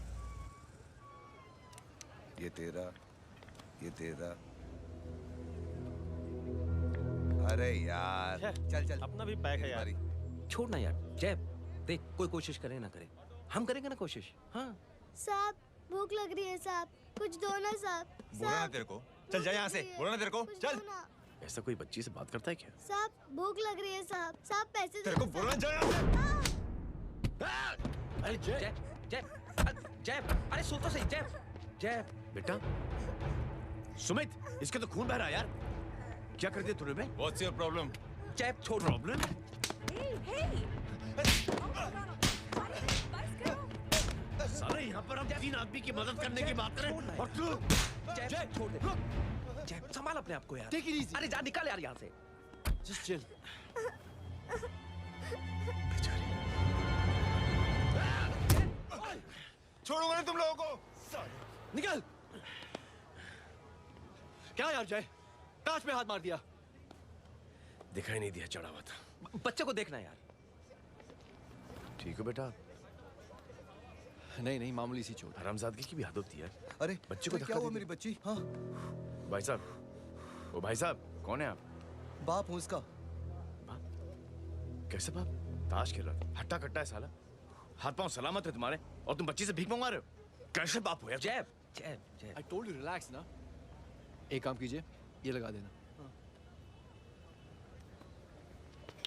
ये तेरा। अरे यार, चल अपना भी पैक है यार। छोड़ ना यार। जय, देख, कोई कोशिश करे ना करे, हम करेंगे ना कोशिश। हाँ साहब, भूख लग रही है साहब, कुछ दो ना साहब। बोला ना तेरे को, चल जा यहाँ से। बोला ना तेरे को, चल। ऐसा कोई बच्ची से बात करता है क्या? साहब भूख लग रही है साहब, साहब पैसे तेरे को बोला जा यहाँ से। अरे जय, अरे सुन तो सही। जय बेटा, सुमित, इसके तो खून बह रहा है यार। क्या कर दिया तूने बे? What's your problem? जय, छोड़। प्रॉब्लम? सारे यहाँ पर हम 3 आदमी की मदद करने की बात करें और तू? जय, छोड़ दे। जय, संभाल अपने आप को यार। Take it easy. अरे जा, निकल यार यहाँ से। Just chill. छोड़ूंगा ना तुम लोगों को। निकल। क्या यार जय, कांच में हाथ मार दिया। दिखाई नहीं दिया, चढ़ा हुआ था। बच्चे को देखना यार। ठीक हो बेटा? नहीं, मामूली सी चोट। हरामजादगी की भी हद होती है। अरे बच्चे को क्या हुआ मेरी बच्ची? हाँ भाई साहब, ओ भाई साहब, कौन है आप? बाप हूँ उसका। कैसे बाप? ताश खेल रहा, हट्टा कट्टा है साला। हाथ पांव सलामत है तुम्हारे और तुम बच्ची से भीख मंगवा रहे हो? कैसे बाप हो यार? जय, I told you relax ना। एक काम कीजिए, ये लगा देना।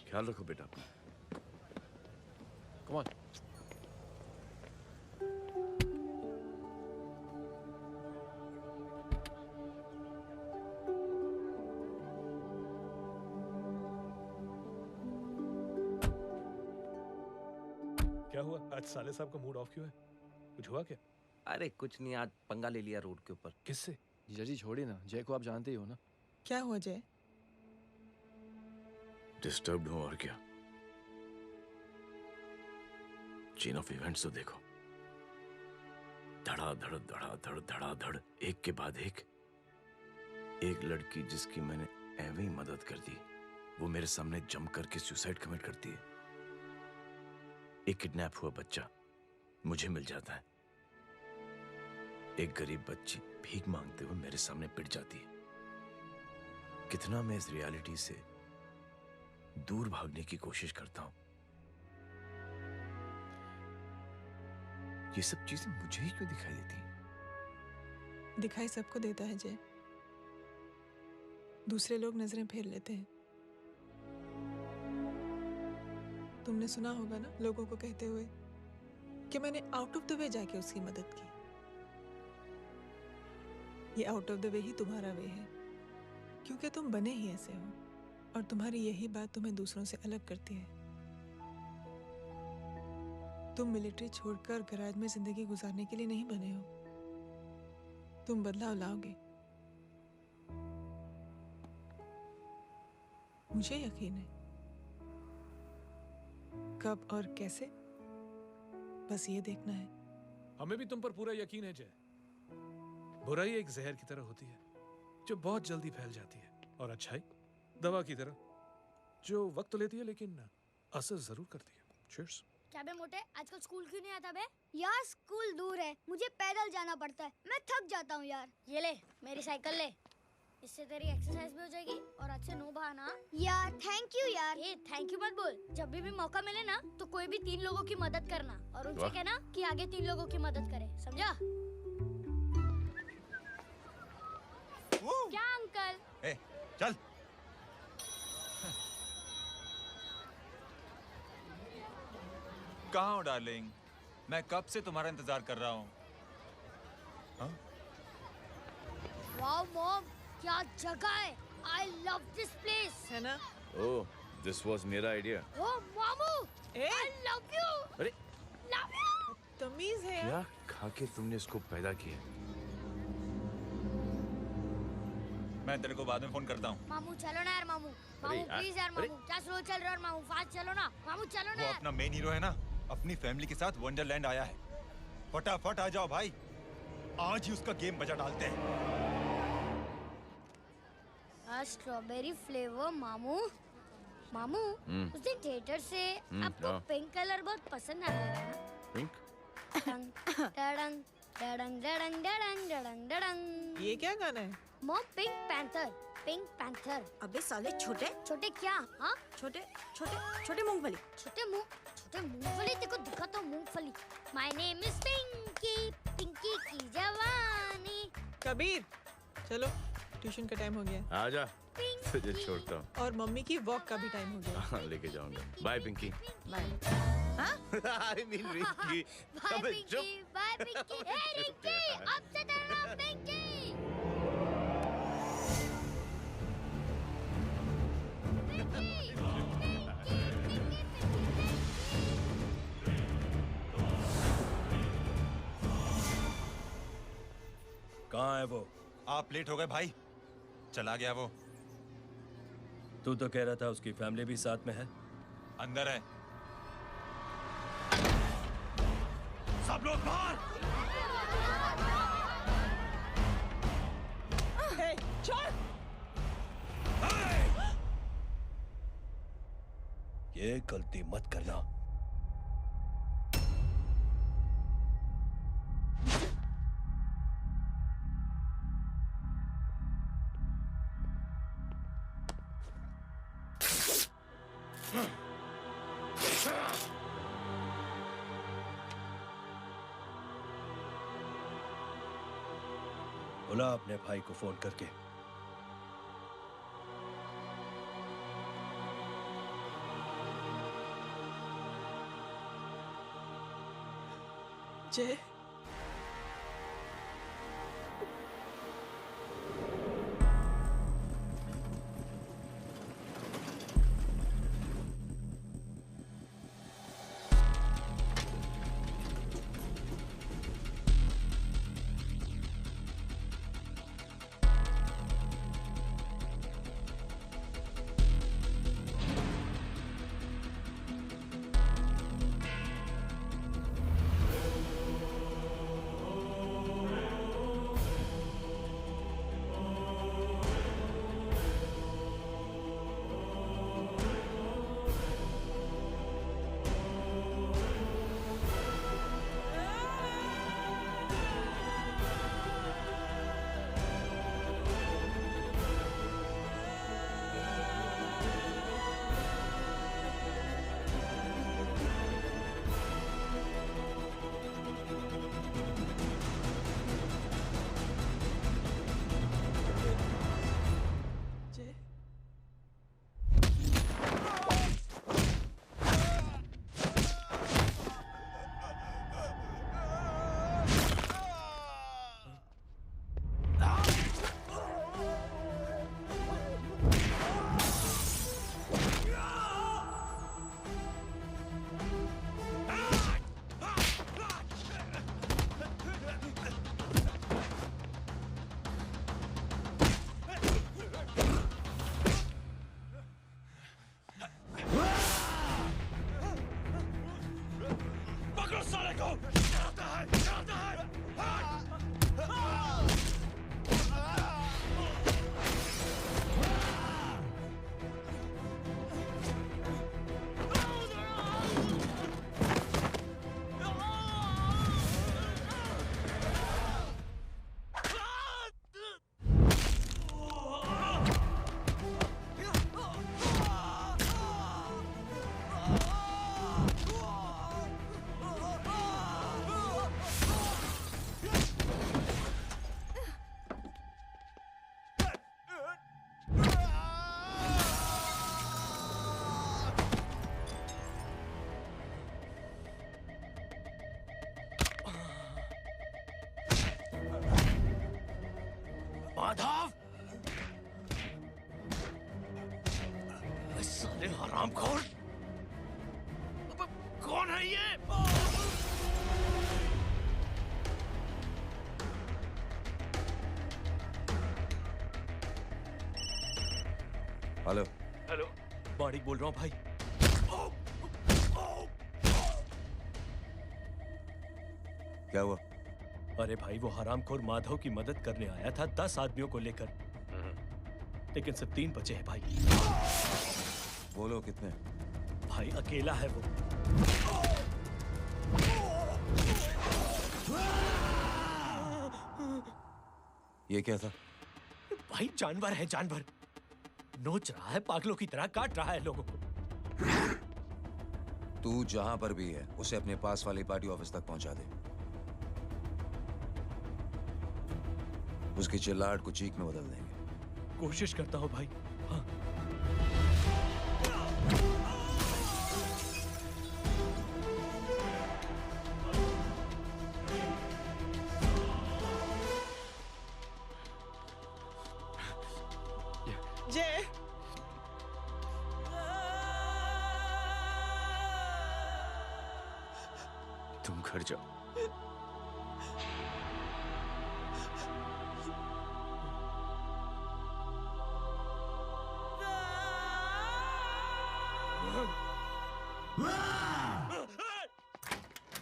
ख्याल रखो बेटा। Come on. क्या हुआ? आज साले साहब का मूड ऑफ क्यों है? कुछ हुआ क्या? अरे कुछ नहीं, आज पंगा ले लिया रोड के ऊपर। किससे? जीजा जी छोड़िए ना, जय को आप जानते ही हो ना। क्या हुआ जय? डिस्टर्ब्ड हो और क्या? चेन ऑफ इवेंट्स तो देखो, धड़ाधड़ धड़ाधड़ धड़ाधड़, एक के बाद एक लड़की जिसकी मैंने एवं ही मदद कर दी, वो मेरे सामने जंप करके सुसाइड कमिट करती है। एक किडनैप हुआ बच्चा मुझे मिल जाता है। एक गरीब बच्ची भीख मांगते हुए मेरे सामने पिट जाती है। कितना मैं इस रियलिटी से दूर भागने की कोशिश करता हूं। ये सब चीजें मुझे ही क्यों दिखाई देती हैं? दिखाई सबको देता है जय, दूसरे लोग नजरें फेर लेते हैं। तुमने सुना होगा ना लोगों को कहते हुए कि मैंने आउट ऑफ द वे जाके उसकी मदद की। ये आउट ऑफ द वे ही तुम्हारा वे है, क्योंकि तुम बने ही ऐसे हो और तुम्हारी यही बात तुम्हें दूसरों से अलग करती है। तुम मिलिट्री छोड़कर गैराज में जिंदगी गुजारने के लिए नहीं बने हो। तुम बदलाव लाओगे, मुझे यकीन है। कब और कैसे, बस ये देखना है। हमें भी तुम पर पूरा यकीन है जय। बुराई एक जहर की तरह होती है जो बहुत जल्दी फैल जाती है, और अच्छाई दवा की तरह जो वक्त तो लेती है लेकिन असर जरूर करती है। चीयर्स। क्या बे मोटे, आजकल स्कूल क्यों नहीं आता बे? यार स्कूल दूर है, मुझे पैदल जाना पड़ता है, मैं थक जाता हूँ यार। ये ले मेरी साइकिल ले, इससे तेरी एक्सरसाइज भी हो जाएगी और आज से नो बहाना। यार थैंक यू यार। ये थैंक यू मत बोल, जब भी मौका मिले ना तो कोई भी 3 लोगों की मदद करना और उनसे कहना कि आगे 3 लोगों की मदद करे, समझा? क्या अंकल? ए, चल। कहाँ हो डार्लिंग? मैं कब से तुम्हारा इंतजार कर रहा हूँ। वाओ मॉम, क्या जगह है। I love this place. है ना? ओह, दिस वाज मेरा आइडिया। ओह मामू, I love you. अरे love you. तमीज है क्या खा के तुमने इसको पैदा किया? मैं तेरे को बाद में फोन करता हूँ। मामू चलो ना यार, मामू मामू प्लीज यार, मामू क्या स्लो चल रहे हो मामू, फास्ट चलो ना मामू, चलो ना वो यार। अपना मेन हीरो है ना, अपनी फैमिली के साथ वंडरलैंड आया है। फटाफट आ जाओ भाई, आज ही उसका गेम बजा डालते हैं। स्ट्रॉबेरी फ्लेवर मामू। मामू उस दिन थिएटर से आपको पिंक कलर बहुत पसंद आया था ना? पिंक? डडंग डडंग डडंग डडंग डडंग डडंग। ये क्या गाना है? Mom pink panther, pink panther. अबे साले छोटे छोटे क्या? हाँ छोटे छोटे छोटे मूंगफली। छोटे मूंगफली, देखो दिखा तो मूंगफली। My name is Pinky, Pinky की जवानी। कबीर चलो, ट्यूशन का टाइम हो गया। आजा, तुझे छोड़ता हूँ। और मम्मी की वॉक का भी टाइम हो गया। हाँ, लेके जाऊंगा। Bye Pinky. Bye. I mean Rinky. Bye Pinky, bye Pinky. Hey Rinky, अब से तेरा नाम पिंकी। कहाँ है वो? आप लेट हो गए भाई। चला गया वो। तू तो कह रहा था उसकी फैमिली भी साथ में है। अंदर है। सब लोग बाहर। ये गलती मत करना। बुला अपने भाई को फोन करके। जय, पकड़ो साले को। आता है, आता है। माधव, साले हरामखोर, कौन है ये? हेलो। हेलो, माणिक बोल रहा हूँ भाई। क्या हुआ? अरे भाई, वो हरामखोर माधव की मदद करने आया था 10 आदमियों को लेकर, लेकिन सिर्फ 3 बचे हैं भाई। बोलो कितने? भाई अकेला है वो। ये क्या था? भाई जानवर है, जानवर। नोच रहा है, पागलों की तरह काट रहा है लोगों को। तू जहां पर भी है उसे अपने पास वाली पार्टी ऑफिस तक पहुंचा दे। उसकी चिल्लाहट को चीख में बदल देंगे। कोशिश करता हूँ भाई। हाँ। जय, तुम घर जाओ।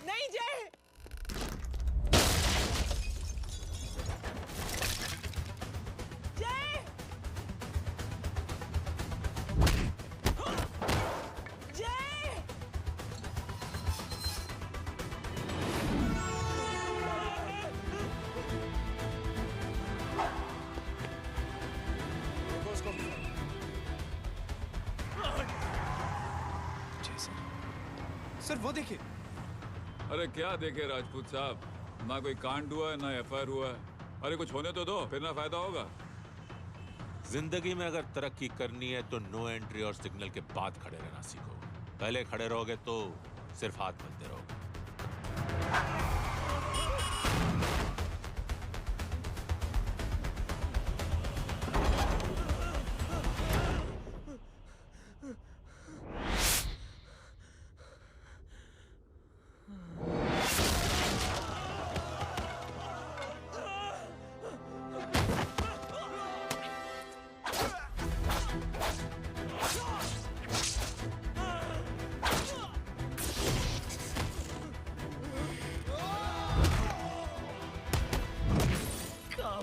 नहीं जय। जय, जय। सर वो देखिए। अरे क्या देखे राजपूत साहब, ना कोई कांड हुआ है ना एफआईआर हुआ है। अरे कुछ होने तो दो, फिर ना फायदा होगा। जिंदगी में अगर तरक्की करनी है तो नो एंट्री और सिग्नल के बाद खड़े रहना सीखो। पहले खड़े रहोगे तो सिर्फ हाथ मिलते रहोगे।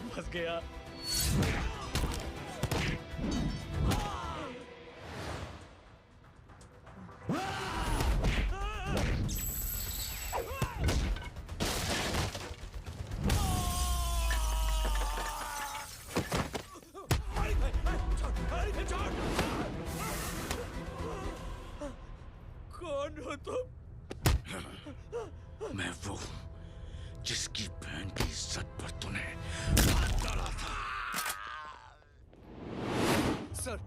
फंस गया। कौन हो तुम? मैं वो हूं जिसकी बहन की इज्जत पर तूने हाथ डाला था। सर,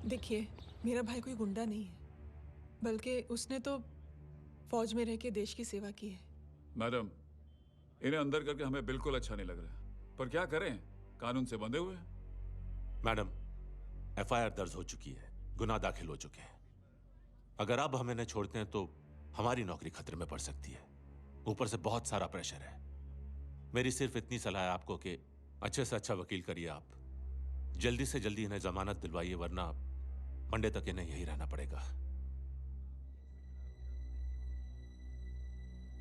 देखिए, मेरा भाई कोई गुंडा नहीं है, बल्कि उसने तो फौज में रह के देश की सेवा की है। मैडम, इन्हें अंदर करके हमें बिल्कुल अच्छा नहीं लग रहा, पर क्या करें, कानून से बंधे हुए हैं। मैडम, एफआईआर दर्ज हो चुकी है, गुनाह दाखिल हो चुके हैं। अगर अब हम इन्हें छोड़ते हैं तो हमारी नौकरी खतरे में पड़ सकती है। ऊपर से बहुत सारा प्रेशर है। मेरी सिर्फ इतनी सलाह है आपको कि अच्छे से अच्छा वकील करिए आप। जल्दी से जल्दी इन्हें जमानत दिलवाइए, वरना मंडे तक इन्हें यही रहना पड़ेगा।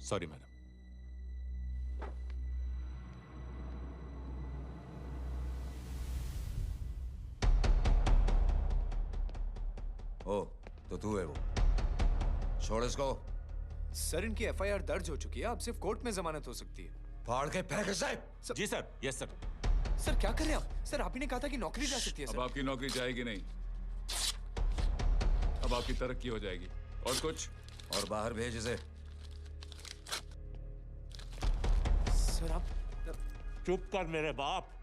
Sorry madam. ओ, तो तू है वो। छोड़ इसको। सर इनकी एफआईआर दर्ज हो चुकी है, अब सिर्फ कोर्ट में जमानत हो सकती है। फाड़ के फेंक साहब। जी सर, यस सर। सर क्या कर रहे हैं आप? सर आप ही ने कहा था कि नौकरी जा सकती है। अब आपकी नौकरी जाएगी नहीं, अब आपकी तरक्की हो जाएगी। और कुछ? और बाहर भेज इसे। सर आप चुप कर मेरे बाप।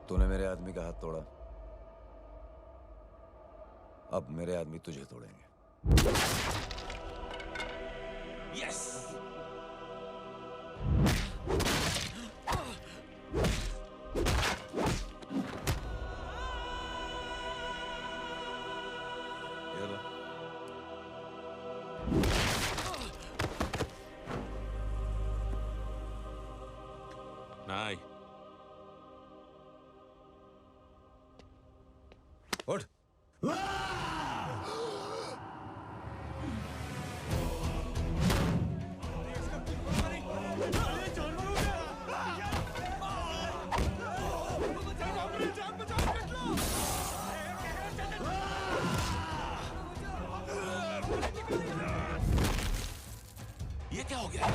तूने मेरे आदमी का हाथ तोड़ा, अब मेरे आदमी तुझे तोड़ेंगे। यस। नहीं। उठ। ये क्या हो गया?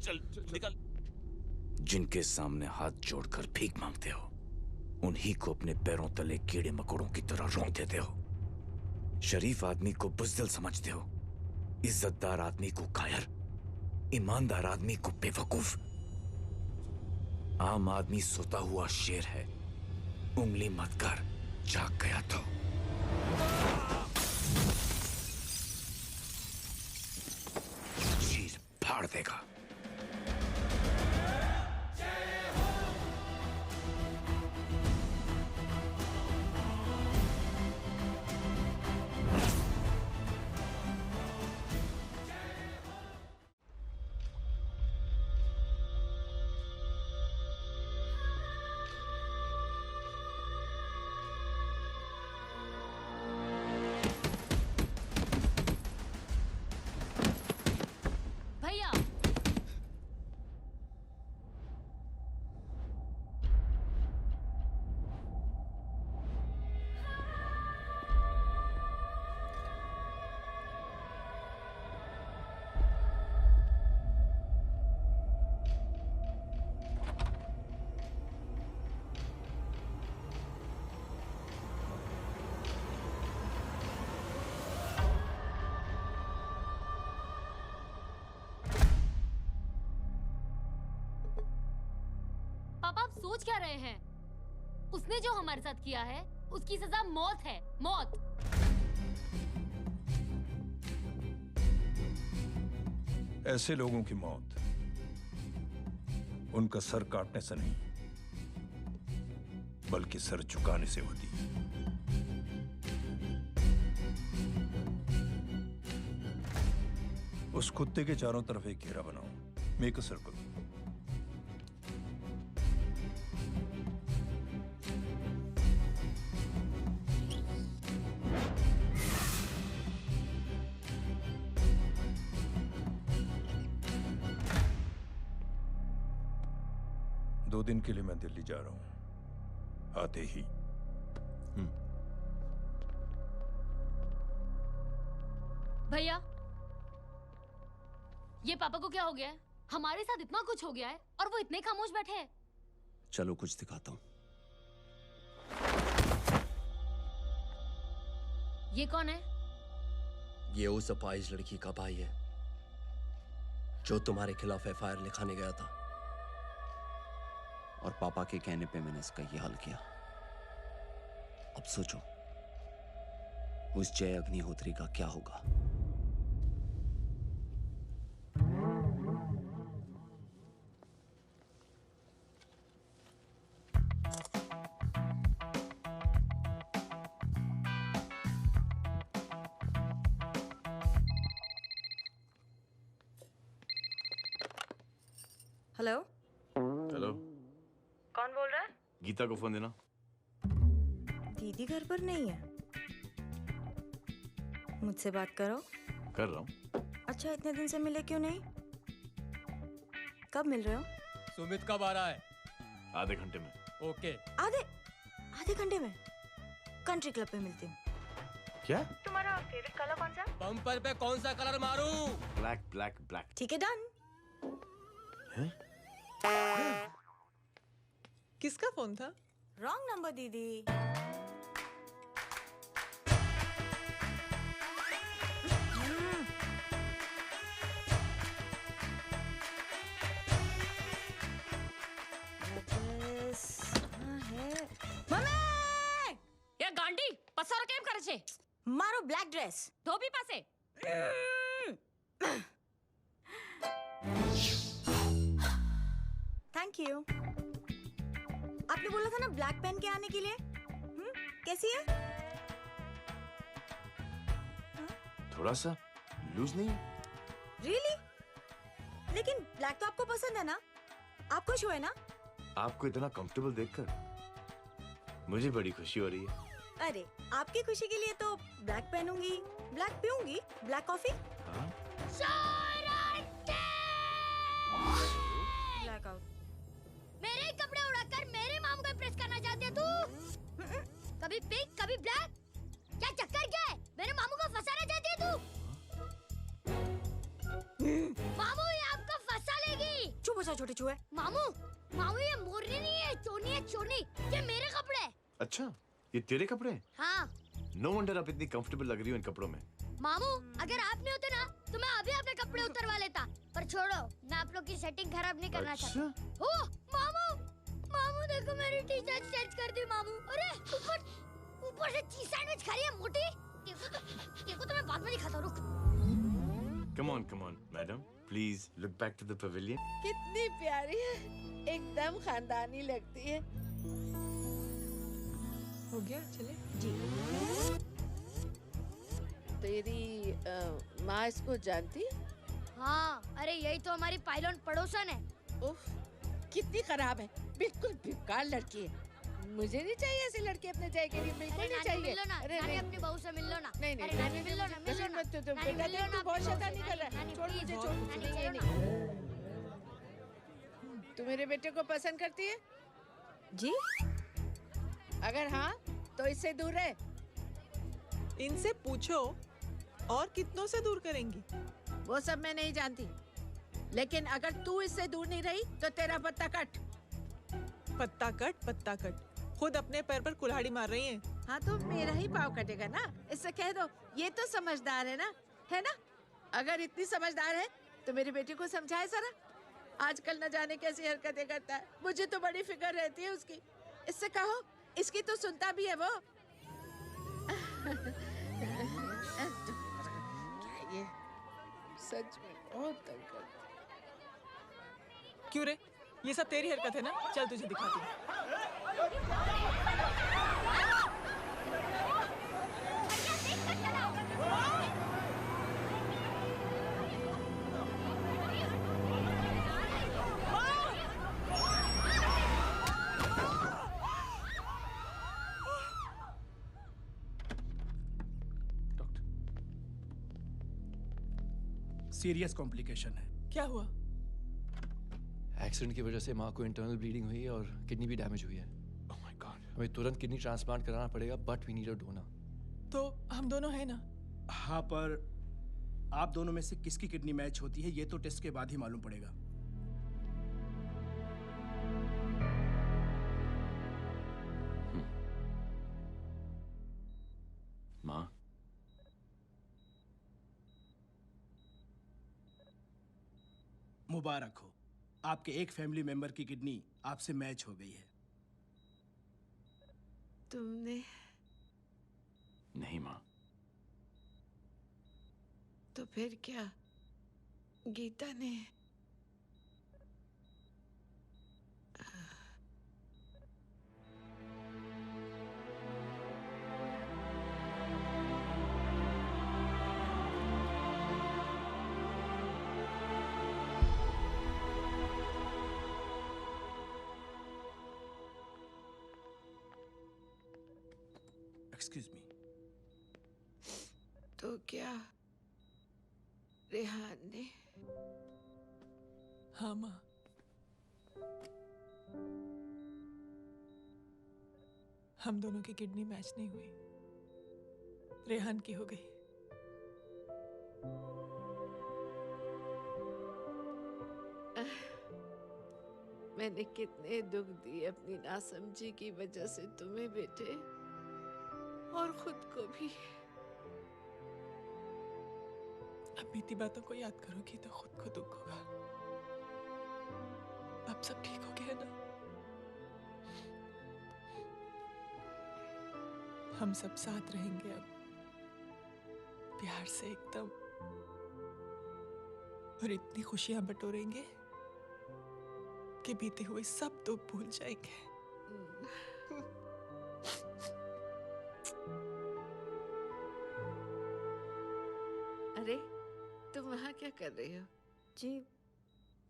चल निकल। जिनके सामने हाथ जोड़कर भीख मांगते हो, उन्हीं को अपने पैरों तले कीड़े मकोड़ों की तरह रौंद देते हो। शरीफ आदमी को बुज़दिल समझते हो, इज्जतदार आदमी को कायर, ईमानदार आदमी को बेवकूफ। आम आदमी सोता हुआ शेर है, उंगली मत कर, जाग गया तो। चीर फाड़ देगा। पापा आप सोच क्या रहे हैं? उसने जो हमारे साथ किया है उसकी सजा मौत है, मौत। ऐसे लोगों की मौत उनका सर काटने से नहीं, बल्कि सर झुकाने से होती है। उस कुत्ते के चारों तरफ एक घेरा बनाओ, मेक अ सर्कल। दो दिन के लिए मैं दिल्ली जा रहा हूं, आते ही। भैया, ये पापा को क्या हो गया है? हमारे साथ इतना कुछ हो गया है और वो इतने खामोश बैठे हैं। चलो कुछ दिखाता हूँ। ये कौन है? ये उस अपाहिज लड़की का भाई है जो तुम्हारे खिलाफ एफआईआर लिखाने गया था, और पापा के कहने पे मैंने इसका ये हाल किया। अब सोचो उस जय अग्निहोत्री का क्या होगा। हेलो हेलो, कौन बोल रहा है? गीता को फोन देना। दीदी घर पर नहीं है। मुझसे बात करो। कर रहा हूँ। अच्छा, इतने दिन से मिले क्यों नहीं? कब मिल रहे हो? सुमित कब आ रहा है? आधे घंटे में। ओके। आधे घंटे में कंट्री क्लब पे मिलती हूँ। क्या? तुम्हारा फेवरेट कलर कौन सा? बम्पर पे कौन सा कलर मारूं? Black black black. ठीक है, डन। किसका फोन था? रॉन्ग नंबर दीदी। ये गांडी पसारो केम करे छे? मारो ब्लैक ड्रेस धोबी पासे। Thank you. आपने बोला था ना ब्लैक पेन के आने के लिए। कैसी है? थोड़ा सा लूज नहीं? रियली? लेकिन ब्लैक तो आपको पसंद है ना? आप खुश हुए ना? आपको इतना कंफर्टेबल देखकर मुझे बड़ी खुशी हो रही है। अरे, आपकी खुशी के लिए तो ब्लैक पहनूंगी, ब्लैक पीऊंगी, ब्लैक कॉफी। Black out. मेरे ही कपड़े उड़ाकर मेरे मामू को इम्प्रेस करना चाहती है तू? कभी पिंक, कभी ब्लैक। क्या चक्कर क्या है? मेरे मामू को फंसाना चाहती है तू? मामू ये आपको फंसा लेगी। चुप हो जा छोटे चूहे। मामू, मामू ये मोरनी नहीं है, चोनी है चोनी। ये मेरे कपड़े हैं। अच्छा, ये तेरे कपड़े हैं? हाँ। नो वंडर आप इतनी कंफर्टेबल लग रही हो इन कपड़ों में। मामू, अगर आप नहीं होते ना तो मैं अभी अपने कपड़े उतरवा लेता। पर छोड़ो, मैं आप लोग की सेटिंग खराब नहीं करना चाहता। ओह, मामू, मामू देखो मेरी टी शर्ट चेंज कर दी मामू। अरे ऊपर से चीज सैंडविच खा रही है मोटी। देखो तो मैं बाद में दिखाता हूँ, रुक। Come on madam, please look back to the pavilion. कितनी प्यारी है, एकदम खानदानी लगती है। हो गया, चले। जी। तेरी माँ इसको जानती? हाँ, अरे यही तो हमारी पायलट पड़ोसन है। उफ, कितनी खराब है, बिल्कुल बेकार लड़की है। मुझे नहीं चाहिए ऐसी लड़की अपने जय के लिए, बिल्कुल नहीं चाहिए। मिल लो ना, अरे नानी अपनी बहू से मिल लो ना। नहीं, अरे नानी मिल लो ना, मिल लो ना। बेटा देख, तू बहुत शैतानी कर रहा है। छोड़ मुझे, छोड़ मुझे, ये नहीं। तू मेरे बेटे को पसंद करती है? जी। अगर हाँ तो इससे दूर रहे। इनसे पूछो और कितनों से दूर करेंगी? वो सब मैं नहीं जानती, लेकिन अगर तू इससे दूर नहीं रही तो तेरा पत्ता कट। पत्ता कट। खुद अपने पैर पर कुल्हाड़ी मार रही हैं। हाँ तो मेरा ही पाँव कटेगा ना। इससे कह दो ये तो समझदार है ना, है ना? अगर इतनी समझदार है तो मेरी बेटी को समझाए जरा। आजकल न जाने कैसी हरकतें करता है, मुझे तो बड़ी फिक्र रहती है उसकी। इससे कहो, इसकी तो सुनता भी है वो। क्या ये सच में बहुत तंग करता है। क्यों रे, ये सब तेरी हरकत है ना? चल तुझे दिखाती हूँ। सीरियस कॉम्प्लिकेशन है। क्या हुआ? एक्सीडेंट की वजह से माँ को इंटरनल ब्लीडिंग हुई है और किडनी भी डैमेज हुई है। Oh my god. हमें तुरंत किडनी ट्रांसप्लांट कराना पड़ेगा, but we need a donor. तो हम दोनों हैं ना? हाँ, पर आप दोनों में से किसकी किडनी मैच होती है ये तो टेस्ट के बाद ही मालूम पड़ेगा। मुबारक हो, आपके एक फैमिली मेंबर की किडनी आपसे मैच हो गई है। तुमने? नहीं माँ। तो फिर क्या गीता ने? Excuse me. तो क्या रेहान ने? हाँ माँ, हम दोनों की किडनी मैच नहीं हुई, रेहान की हो गई। मैंने कितने दुख दिए अपनी नासमझी की वजह से तुम्हें बेटे, और खुद को भी। अब बीती बातों को याद करोगी तो खुद को दुख होगा। अब सब ठीक हो गया ना? हम सब साथ रहेंगे अब, प्यार से एकदम, और इतनी खुशियां बटोरेंगे कि बीते हुए सब दुख भूल जाएंगे। अरे तुम वहाँ क्या कर रही हो? जी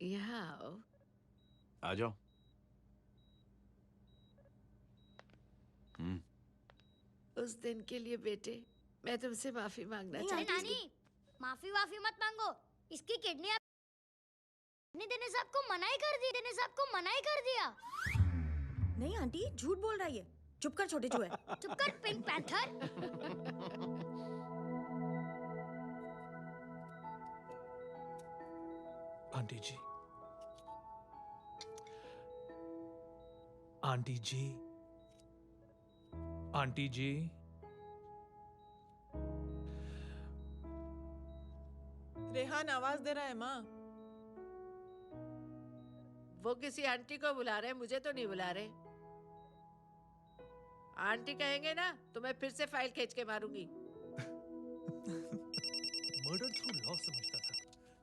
यहाँ आओ। आ जाओ। उस दिन के लिए बेटे मैं तुमसे माफी मांगना अरे चाहती नानी, माफी वाफी मत मांगो। इसकी किडनी नहीं देने से आपको मनाही कर दी, देने से आपको मनाही कर दिया। नहीं आंटी, झूठ बोल रही है। चुप कर छोटे चूहे। चुप कर पिंक पैंथर। आंटी जी, आंटी जी, आंटी जी, रेहान आवाज दे रहा है माँ। वो किसी आंटी को बुला रहे हैं, मुझे तो नहीं बुला रहे। आंटी कहेंगे ना तो मैं फिर से फाइल खींच के मारूंगी। मर्डर थ्रू लॉ समझता था,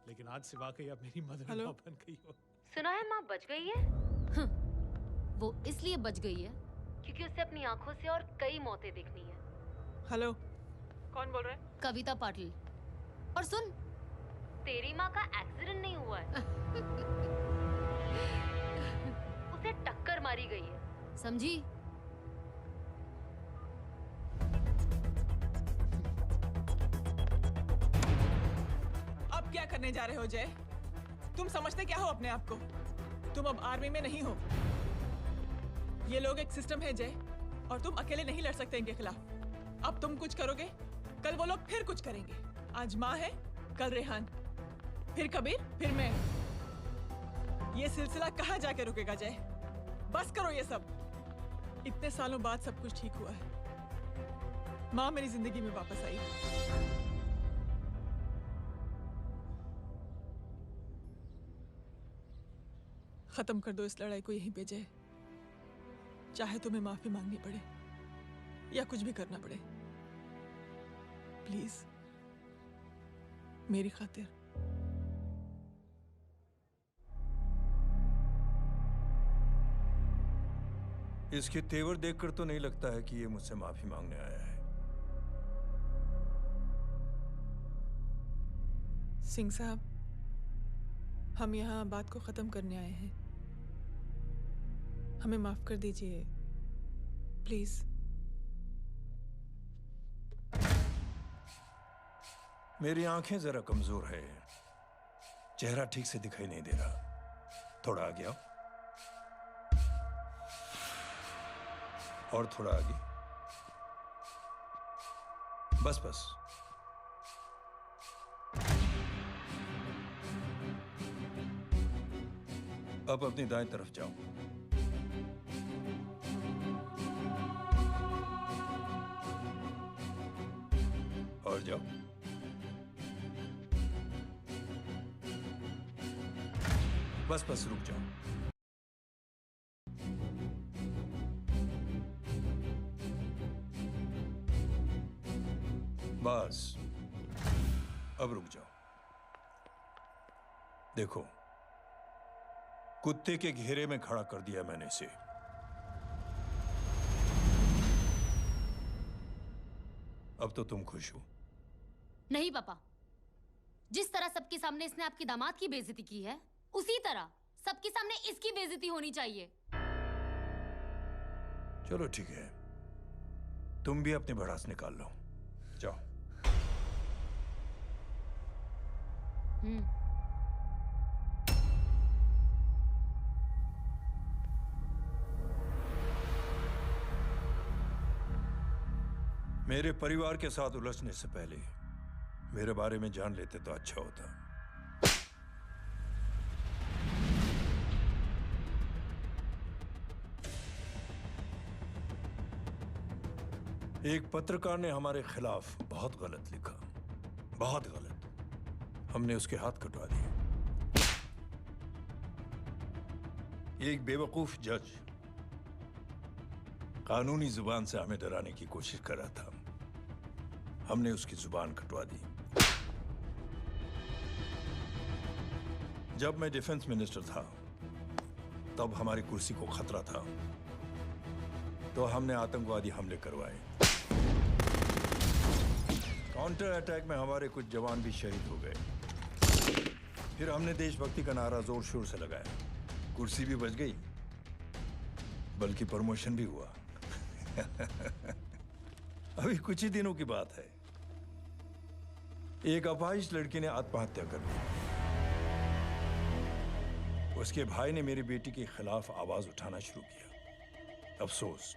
लेकिन आज से वाकई अब मेरी मदर इन लॉ बन गई हो। सुना है माँ बच गई है। वो इसलिए बच गई है क्योंकि उसे अपनी आंखों से और कई मौतें देखनी है। हेलो, कौन बोल रहे हैं? कविता पाटिल। और सुन, तेरी माँ का एक्सीडेंट नहीं हुआ है, उसे टक्कर मारी गई है, समझी? अब क्या करने जा रहे हो जय? तुम समझते क्या हो अपने आप को? तुम अब आर्मी में नहीं हो। ये लोग एक सिस्टम है जय, और तुम अकेले नहीं लड़ सकते इनके खिलाफ। अब तुम कुछ करोगे, कल वो लोग फिर कुछ करेंगे। आज माँ है, कल रेहान, फिर कबीर, फिर मैं। ये सिलसिला कहाँ जाके रुकेगा जय? बस करो ये सब। इतने सालों बाद सब कुछ ठीक हुआ है। माँ मेरी जिंदगी में वापस आई। खत्म कर दो इस लड़ाई को यहीं पे जय। चाहे तुम्हें माफी मांगनी पड़े या कुछ भी करना पड़े, प्लीज मेरी खातिर। इसके तेवर देखकर तो नहीं लगता है कि ये मुझसे माफी मांगने आया है। सिंह साहब, हम यहाँ बात को खत्म करने आए हैं। हमें माफ कर दीजिए प्लीज। मेरी आंखें जरा कमजोर है, चेहरा ठीक से दिखाई नहीं दे रहा। थोड़ा आगे आओ, और थोड़ा आगे। बस बस। अब अपनी दाएं तरफ जाओ। और जाओ। बस रुक जाओ। बस अब रुक जाओ। देखो, कुत्ते के घेरे में खड़ा कर दिया मैंने इसे। अब तो तुम खुश हो? नहीं पापा, जिस तरह सबके सामने इसने आपकी दामाद की बेइज्जती की है, उसी तरह सबके सामने इसकी बेइज्जती होनी चाहिए। चलो ठीक है, तुम भी अपनी भड़ास निकाल लो, जाओ। मेरे परिवार के साथ उलझने से पहले मेरे बारे में जान लेते तो अच्छा होता। एक पत्रकार ने हमारे खिलाफ बहुत गलत लिखा, बहुत गलत। हमने उसके हाथ कटवा दिए। एक बेवकूफ जज कानूनी जुबान से हमें डराने की कोशिश कर रहा था। हमने उसकी जुबान कटवा दी। जब मैं डिफेंस मिनिस्टर था, तब हमारी कुर्सी को खतरा था, तो हमने आतंकवादी हमले करवाए। काउंटर अटैक में हमारे कुछ जवान भी शहीद हो गए। फिर हमने देशभक्ति का नारा जोर शोर से लगाया। कुर्सी भी बच गई, बल्कि प्रमोशन भी हुआ। अभी कुछ ही दिनों की बात है, एक अपाहिज लड़की ने आत्महत्या कर ली। उसके भाई ने मेरी बेटी के खिलाफ आवाज उठाना शुरू किया। अफसोस,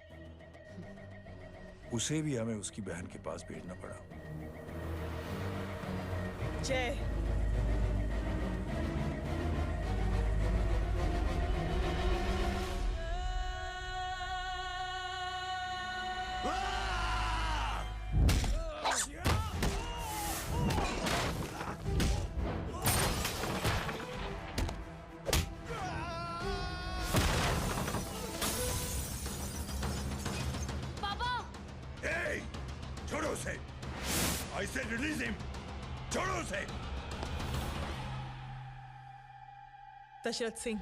उसे भी हमें उसकी बहन के पास भेजना पड़ा। जय, दशरथ सिंह,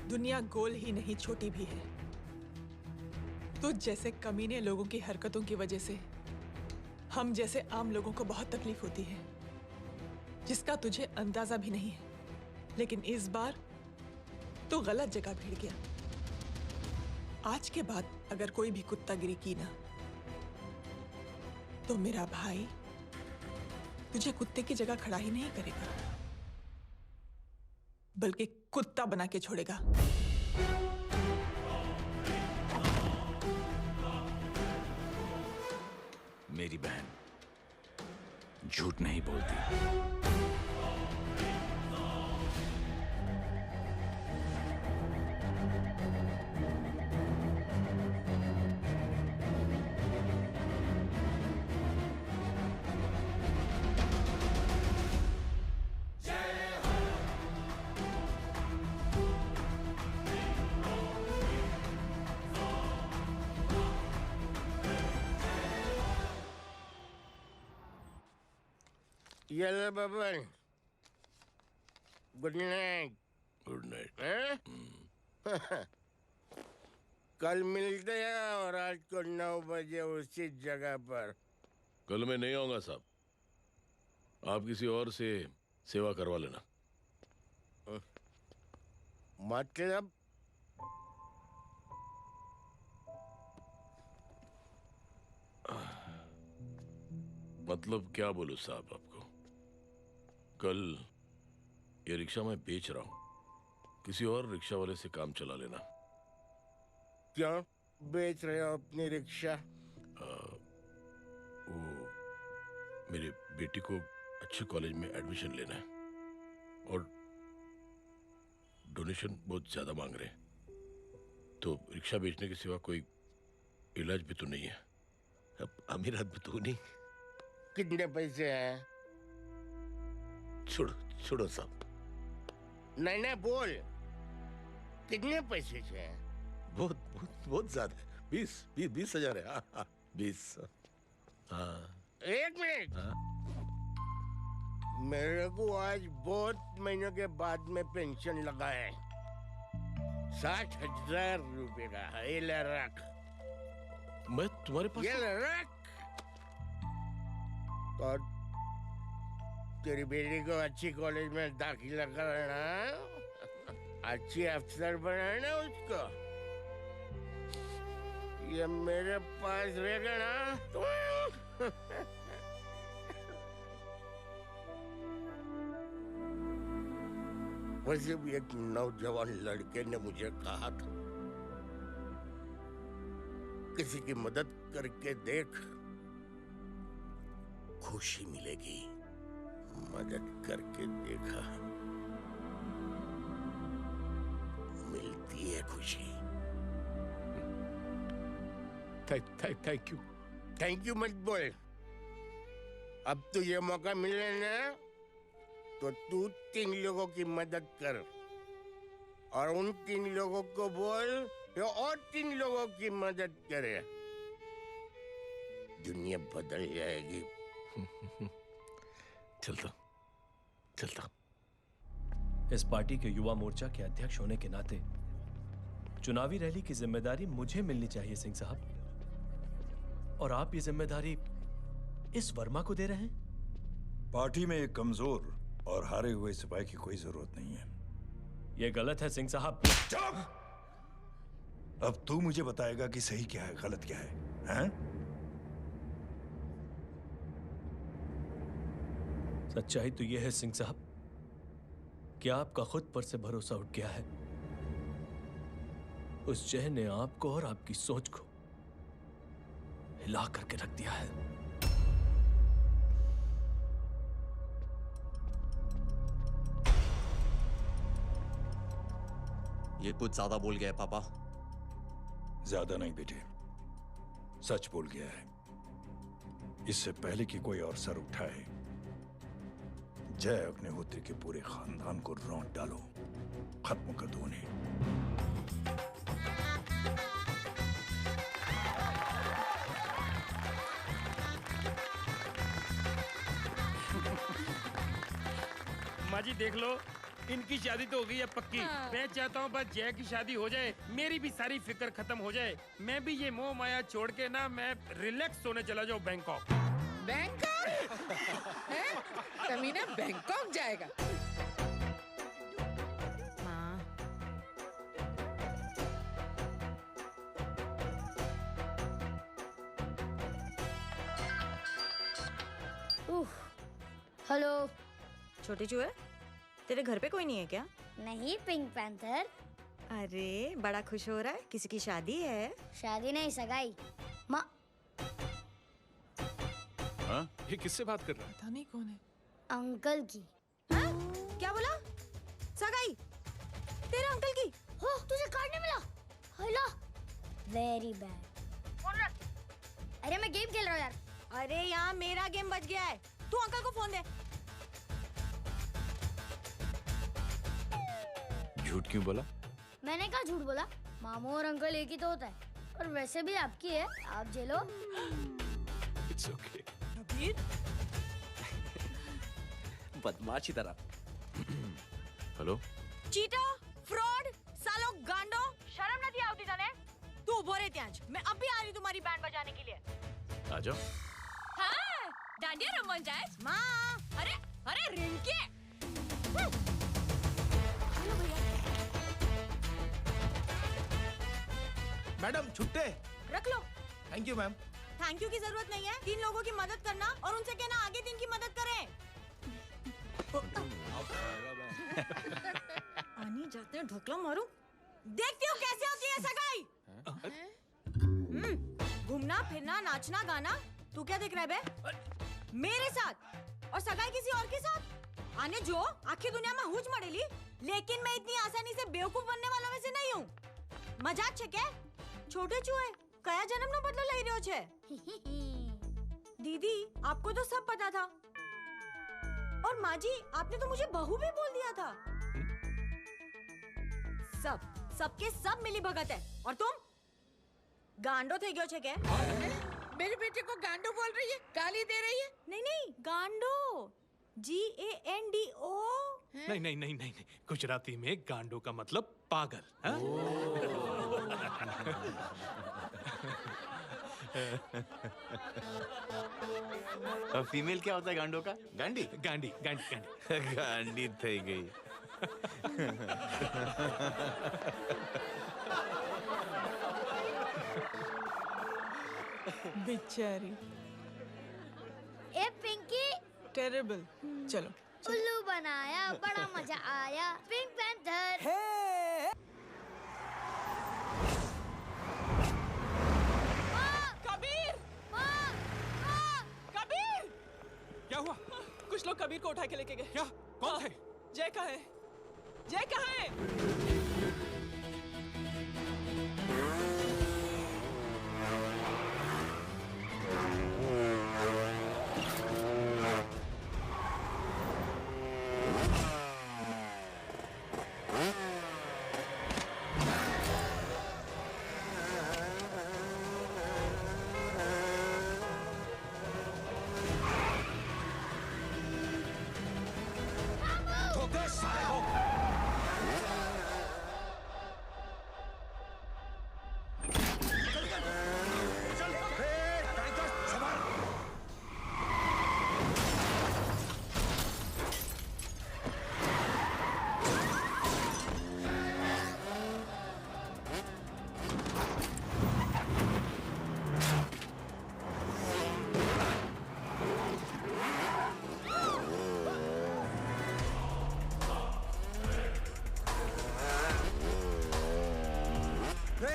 दुनिया गोल ही नहीं छोटी भी है। तुझ जैसे कमीने लोगों की हरकतों की वजह से हम जैसे आम लोगों को बहुत तकलीफ होती है, जिसका तुझे अंदाजा भी नहीं है। लेकिन इस बार तो गलत जगह भिड़ गया। आज के बाद अगर कोई भी कुत्तागिरी की ना, तो मेरा भाई तुझे कुत्ते की जगह खड़ा ही नहीं करेगा, बल्कि कुत्ता बना के छोड़ेगा। मेरी बहन झूठ नहीं बोलती। Yellow Baban, good night. Good night. कल मिलते हैं और रात को 9 बजे उसी जगह पर। कल मैं नहीं आऊंगा साहब, आप किसी और से सेवा करवा लेना। मतलब? मतलब क्या बोलूं साहब आपको। कल ये रिक्शा मैं बेच रहा हूं, किसी और रिक्शा वाले से काम चला लेना। क्यों बेच रहे हो अपनी रिक्शा? वो मेरे बेटी को अच्छे कॉलेज में एडमिशन लेना है और डोनेशन बहुत ज्यादा मांग रहे हैं, तो रिक्शा बेचने के सिवा कोई इलाज भी तो नहीं है। अब अमीर आदमी तो नहीं। कितने पैसे हैं? छोड़ो छोड़ो साहब, नहीं बोल, कितने पैसे चाहिए? बहुत ज्यादा है। 20,000 है। हाँ, 20। हाँ। एक मिनट। मेरे को आज बहुत महीनों के बाद में पेंशन लगा है। 60,000 रुपए का। ये ले रख। मैं तुम्हारे पास? ये ले रख। और तेरी बेटी को अच्छी कॉलेज में दाखिला कराना, अच्छी अफसर बनाना उसको। ये मेरे पास रहेगा ना तो वैसे भी एक नौजवान लड़के ने मुझे कहा था, किसी की मदद करके देख, खुशी मिलेगी। मदद करके देखा, मिलती है खुशी। Thank you. थैंक यू मत बोल। अब तो ये मौका मिले ना, तो तू 3 लोगों की मदद कर, और उन 3 लोगों को बोल ये और 3 लोगों की मदद करे। दुनिया बदल जाएगी। चलता। इस पार्टी के युवा मोर्चा के अध्यक्ष होने के नाते चुनावी रैली की जिम्मेदारी मुझे मिलनी चाहिए सिंह साहब, और आप ये जिम्मेदारी इस वर्मा को दे रहे हैं। पार्टी में एक कमजोर और हारे हुए सिपाही की कोई जरूरत नहीं है। ये गलत है सिंह साहब। अब तू मुझे बताएगा कि सही क्या है, गलत क्या है, हैं? सच्चाई तो यह है सिंह साहब कि आपका खुद पर से भरोसा उठ गया है। उस जय ने आपको और आपकी सोच को हिला करके रख दिया है। ये कुछ ज्यादा बोल गया है पापा। ज्यादा नहीं बेटे, सच बोल गया है। इससे पहले कि कोई और सर उठाए, जय अग्निहोत्री के पूरे खानदान को रौंद डालो, खत्म कर दो उन्हें। माँ जी देख लो, इनकी शादी तो हो गई है पक्की। मैं चाहता हूँ बस जय की शादी हो जाए, मेरी भी सारी फिक्र खत्म हो जाए। मैं भी ये मोह माया छोड़ के ना, मैं रिलैक्स होने चला जाऊँ बैंकॉक। बैंकॉक? तमीना बैंकॉक जाएगा? हेलो। छोटे चूहे, तेरे घर पे कोई नहीं है क्या? नहीं, पिंक पैंथर। अरे बड़ा खुश हो रहा है, किसी की शादी है? शादी नहीं, सगाई। माँ। हाँ? ये किससे बात कर रहा है? पता नहीं कौन है। अंकल की। हाँ? क्या बोला? सगाई? तेरे अंकल की? हो, तुझे कार्ड नहीं मिला? हेलो। Very bad. फोन रख। अरे मैं गेम खेल रहा हूँ यार। अरे यहाँ मेरा गेम बच गया है, तू अंकल को फोन दे। झूठ क्यों बोला? मैंने कहा झूठ बोला? मामू और अंकल एक ही तो होता है, और वैसे भी आपकी है, आप झेलो। It's okay. बदमाशी तरह। हेलो? चीटा, फ्रॉड, सालो गांडो, शर्म नहीं आती तने? तू उभो रे त्याज, मैं अब भी आ रही तुम्हारी बैंड बजाने के लिए। आ जाओ। हाँ, डांडिया रमन जाए। माँ, अरे रिंकी। मैडम छुट्टे। रख लो। Thank you ma'am. Thank you की जरूरत नहीं है, 3 लोगों की मदद करना और उनसे कहना आगे 3 की मदद करें। आने जाते हैं ढोकला मारूं। देखती हूँ कैसे होती है सगाई। घूमना फिरना नाचना गाना, तू क्या देख रहा है बे? मेरे साथ और सगाई किसी और के साथ? आने जो आखिर दुनिया में हुज मड़ेली, लेकिन मैं इतनी आसानी से बेवकूफ बनने वालों में से नहीं हूँ। मजाक छे क्या? छोटे चूहे कया जन्म नो बदलो लई रह्यो छे? दीदी आपको तो सब पता था, और माँ जी आपने तो मुझे बहू भी बोल दिया था। सबके सब मिली भगत है। और तुम गांडो थे गयो छे के? मेरे बेटे को गांडो बोल रही है, गाली दे रही है। नहीं गांडो, GANDO। नहीं नहीं नहीं नहीं नहीं, गुजराती में गांडो का मतलब पागल। हाँ? फीमेल क्या होता है गांडो का? गांडी गांडी गांडी गांडी गांडी थई गई। बेचारी। ए पिंकी, टेरेबल। चलो उल्लू बनाया, बड़ा मजा आया। Pink panther. कबीर! कबीर! क्या हुआ? कुछ लोग कबीर को उठा के लेके गए। क्या? कौन थे? जय कहाँ है? जय कहाँ है?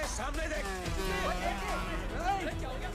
सामने देख। क्या हो गया?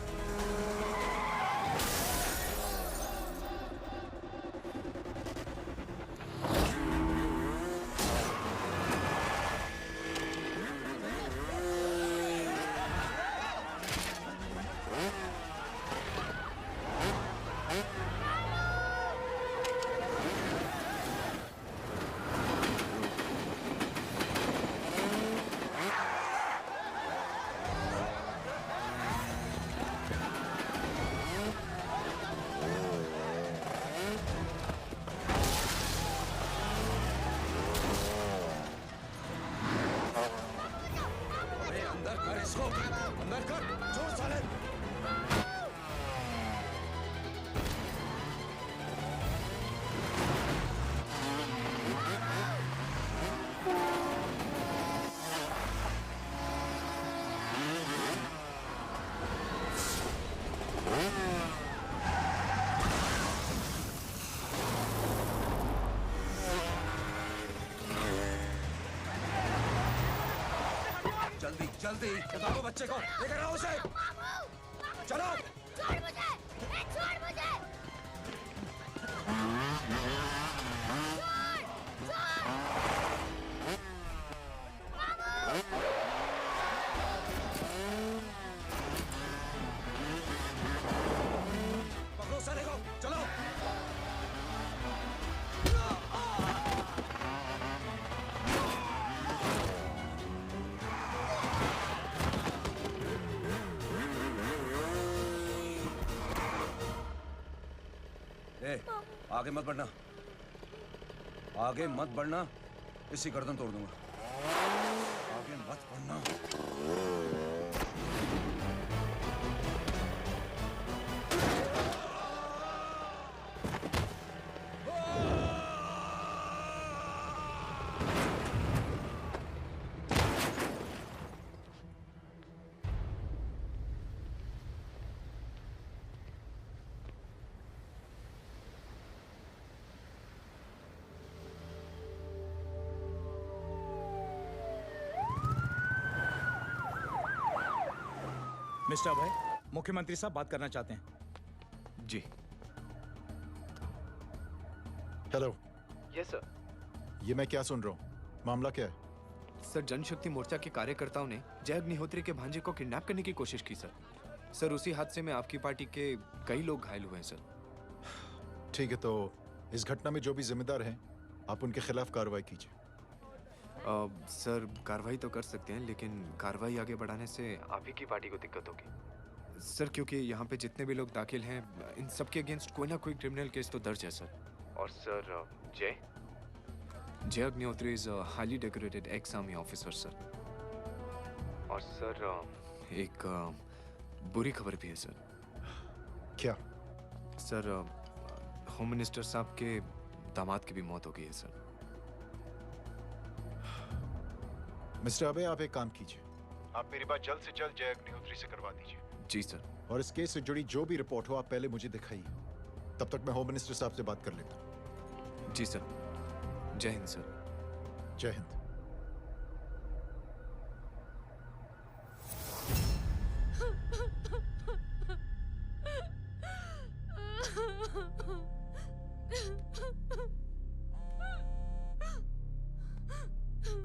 जल्दी बताओ बच्चे को, लेकर आओ उसे। चलो। छोड़ मुझे, छोड़ मुझे। पकड़ो साले को, चलो। आगे मत बढ़ना, आगे मत बढ़ना, इसी गर्दन तोड़ दूंगा। आगे मत बढ़ना। मिस्टर अभय, मुख्यमंत्री साहब बात करना चाहते हैं। जी। हेलो। Yes sir. ये मैं क्या सुन रहा हूँ? मामला क्या है? सर, जनशक्ति मोर्चा के कार्यकर्ताओं ने जय अग्निहोत्री के भांजे को किडनैप करने की कोशिश की सर। सर, उसी हादसे में आपकी पार्टी के कई लोग घायल हुए हैं सर। ठीक है, तो इस घटना में जो भी जिम्मेदार हैं, आप उनके खिलाफ कार्रवाई कीजिए। सर कार्रवाई तो कर सकते हैं, लेकिन कार्रवाई आगे बढ़ाने से आप ही की पार्टी को दिक्कत होगी सर, क्योंकि यहाँ पे जितने भी लोग दाखिल हैं इन सबके अगेंस्ट कोई ना कोई क्रिमिनल केस तो दर्ज है सर। और सर जय Agnihotri is highly decorated ex army officer sir. और सर एक बुरी खबर भी है सर। क्या? सर होम मिनिस्टर साहब के दामाद की भी मौत हो गई है सर। मिस्टर अबे, आप एक काम कीजिए, आप मेरी बात जल्द से जल्द जय अग्निहोत्री से करवा दीजिए। जी सर। और इस केस से जुड़ी जो भी रिपोर्ट हो आप पहले मुझे दिखाइए, तब तक मैं होम मिनिस्टर साहब से बात कर लेता हूँ। जी सर। जय हिंद सर। जय हिंद।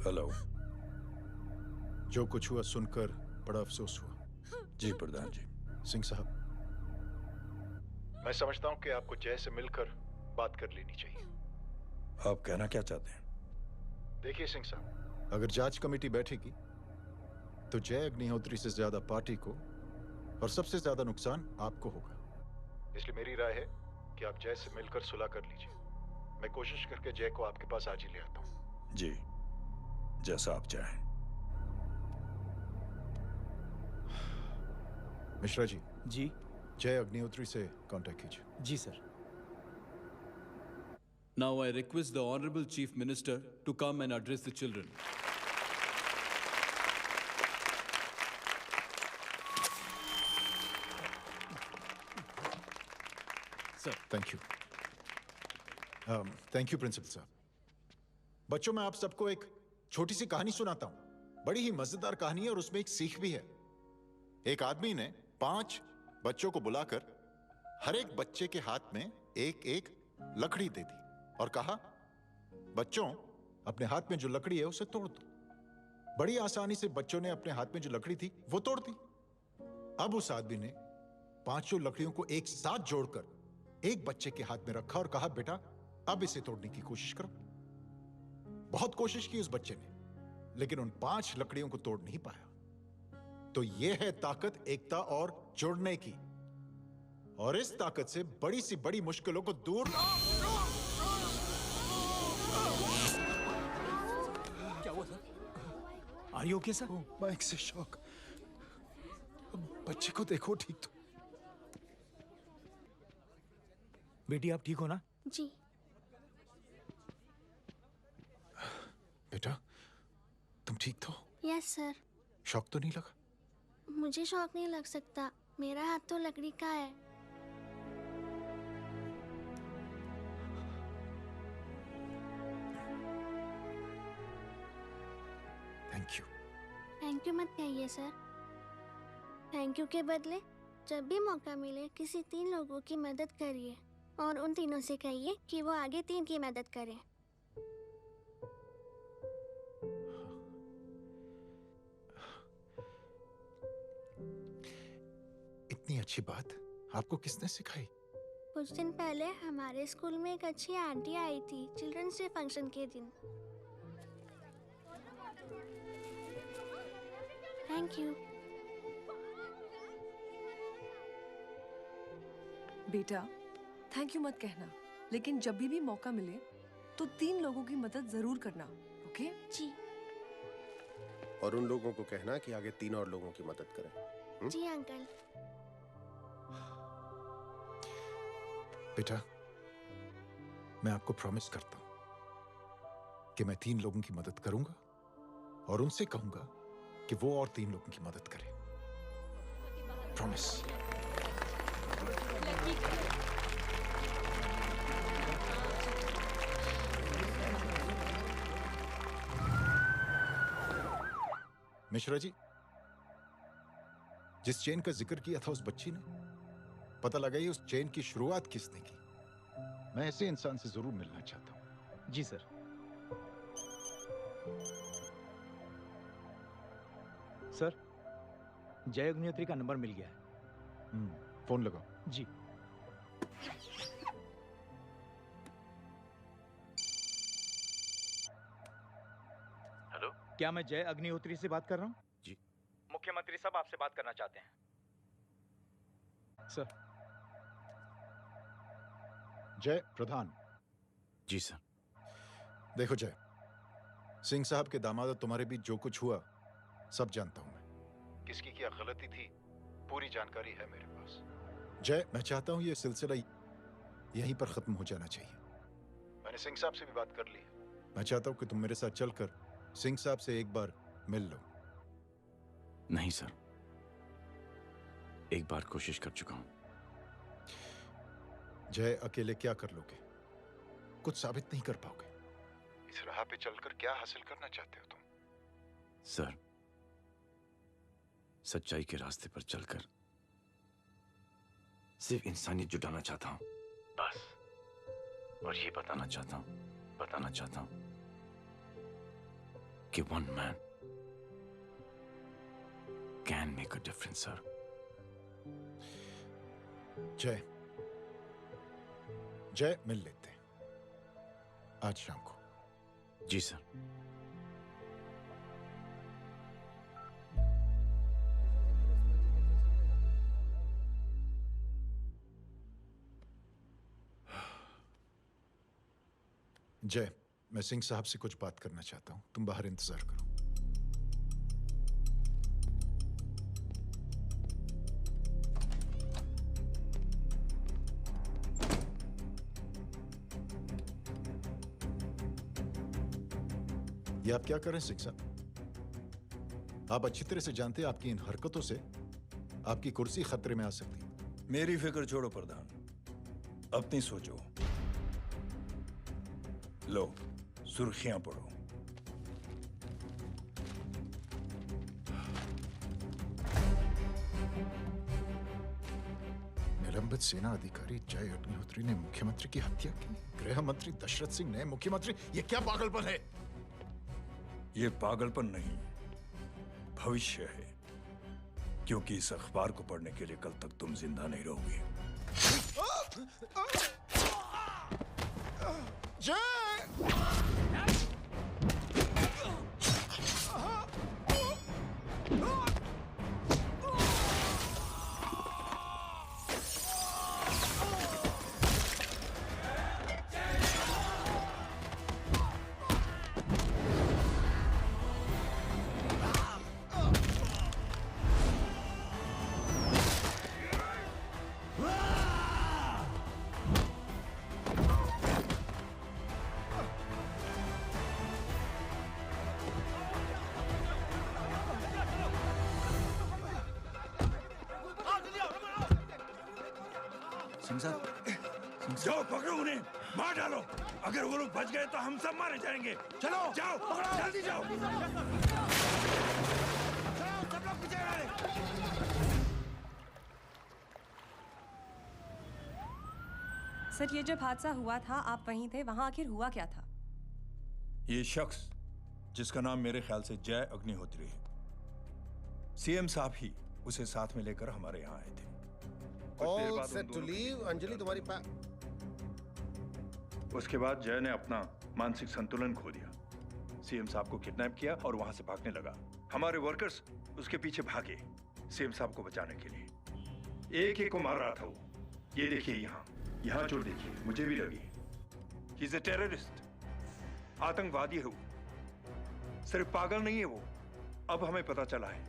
हेलो। जो कुछ हुआ सुनकर बड़ा अफसोस हुआ। जी प्रधान जी। सिंह साहब, मैं समझता हूं कि आपको जय से मिलकर बात कर लेनी चाहिए। आप कहना क्या चाहते हैं? देखिए सिंह साहब, अगर जांच कमेटी बैठेगी तो जय अग्निहोत्री से ज्यादा पार्टी को और सबसे ज्यादा नुकसान आपको होगा। इसलिए मेरी राय है कि आप जय से मिलकर सुलह कर लीजिए। मैं कोशिश करके जय को आपके पास आज ही ले आता हूं। जी, जैसा आप चाहें। मिश्रा जी। जी। जय अग्निहोत्री से कांटेक्ट कीजिए। जी sir. Now I request the Honorable Chief Minister to come and address the children. Sir, thank you. Thank you principal साहब। बच्चों, मैं आप सबको एक छोटी सी कहानी सुनाता हूं। बड़ी ही मजेदार कहानी है और उसमें एक सीख भी है। एक आदमी ने 5 बच्चों को बुलाकर हर एक बच्चे के हाथ में एक एक लकड़ी दे दी और कहा, बच्चों, अपने हाथ में जो लकड़ी है उसे तोड़ दो। बड़ी आसानी से बच्चों ने अपने हाथ में जो लकड़ी थी वो तोड़ दी। अब उस आदमी ने 5 लकड़ियों को एक साथ जोड़कर एक बच्चे के हाथ में रखा और कहा, बेटा, अब इसे तोड़ने की कोशिश करो। बहुत कोशिश की उस बच्चे ने, लेकिन उन 5 लकड़ियों को तोड़ नहीं पाया। तो यह है ताकत एकता और जुड़ने की। और इस ताकत से बड़ी सी बड़ी मुश्किलों को दूर। क्या हुआ sir? Are you okay sir? Mike से शॉक। बच्चे को देखो ठीक तो। बेटी, आप ठीक हो ना? जी। बेटा, तुम ठीक तो? Yes sir. शॉक तो नहीं लगा? मुझे शौक नहीं लग सकता, मेरा हाथ तो लकड़ी का है। Thank you. थैंक यू मत कहिए सर। थैंक यू के बदले जब भी मौका मिले किसी 3 लोगों की मदद करिए और उन तीनों से कहिए कि वो आगे 3 की मदद करें। इतनी अच्छी बात आपको किसने सिखाई? कुछ दिन पहले हमारे स्कूल में एक अच्छी आंटी आई थी चिल्ड्रंस डे फंक्शन के दिन। Thank you. बेटा, थैंक यू मत कहना, लेकिन जब भी मौका मिले तो 3 लोगों की मदद जरूर करना, ओके? जी। और उन लोगों को कहना कि आगे 3 और लोगों की मदद करें। जी अंकल। बेटा, मैं आपको प्रॉमिस करता हूं कि मैं 3 लोगों की मदद करूंगा और उनसे कहूंगा कि वो और 3 लोगों की मदद करें। प्रॉमिस। मिश्रा जी, जिस चेन का जिक्र किया था उस बच्ची ने, पता लगा ही उस चेन की शुरुआत किसने की। मैं ऐसे इंसान से जरूर मिलना चाहता हूं। जी सर। सर, जय अग्निहोत्री का नंबर मिल गया है। फोन लगाओ। जी। क्या मैं जय अग्निहोत्री से बात कर रहा हूँ? जी। मुख्यमंत्री साहब आपसे बात करना चाहते हैं। सर। जय प्रधान। जी सर। देखो जय, सिंह साहब के दामाद और तुम्हारे बीच जो कुछ हुआ सब जानता हूं मैं। किसकी क्या गलती थी पूरी जानकारी है मेरे पास। जय, मैं चाहता हूं ये सिलसिला यहीं पर खत्म हो जाना चाहिए। मैंने सिंह साहब से भी बात कर ली है। मैं चाहता हूं कि तुम मेरे साथ चलकर सिंह साहब से एक बार मिल लो। नहीं सर, एक बार कोशिश कर चुका हूं। जय, अकेले क्या कर लोगे? कुछ साबित नहीं कर पाओगे। इस राह पे चलकर क्या हासिल करना चाहते हो तुम? सर, सच्चाई के रास्ते पर चलकर सिर्फ इंसानियत जुटाना चाहता हूं, बस। और ये बताना चाहता हूं कि one man can make a difference sir. जय, मिल लेते हैं आज शाम को। जी सर। जय, मैं सिंह साहब से कुछ बात करना चाहता हूं। तुम बाहर इंतजार करो। ये आप क्या कर रहे हैं सिंह साहब? आप अच्छी तरह से जानते हैं आपकी इन हरकतों से आपकी कुर्सी खतरे में आ सकती है। मेरी फिक्र छोड़ो प्रधान, अपनी सोचो। लो, सुर्खियां पढ़ो। निलंबित सेना अधिकारी जय अग्निहोत्री ने मुख्यमंत्री की हत्या की। गृह मंत्री दशरथ सिंह ने मुख्यमंत्री, ये क्या पागलपन है? ये पागलपन नहीं, भविष्य है, क्योंकि इस अखबार को पढ़ने के लिए कल तक तुम जिंदा नहीं रहोगे। जाओ पकड़ो उन्हें, मार डालो। अगर वो लोग बच गए तो हम सब मारे जाएंगे। चलो जाओ, जल्दी जाओ। सब लोग पीछे आ रहे। सर, ये जब हादसा हुआ था आप वहीं थे, वहां आखिर हुआ क्या था? ये शख्स जिसका नाम मेरे ख्याल से जय अग्निहोत्री है, सीएम साहब ही उसे साथ में लेकर हमारे यहाँ आए थे। All set to leave, Anjali तुम्हारी उसके बाद जय ने अपना मानसिक संतुलन खो दिया, सीएम साहब को किडनैप किया और वहां से भागने लगा। हमारे वर्कर्स उसके पीछे भागे सीएम साहब को बचाने के लिए। एक एक को मार रहा था वो। ये देखिए यहाँ चोट देखिए, मुझे भी लगी। ही इज अ टेररिस्ट, आतंकवादी है वो, सिर्फ पागल नहीं है वो। अब हमें पता चला है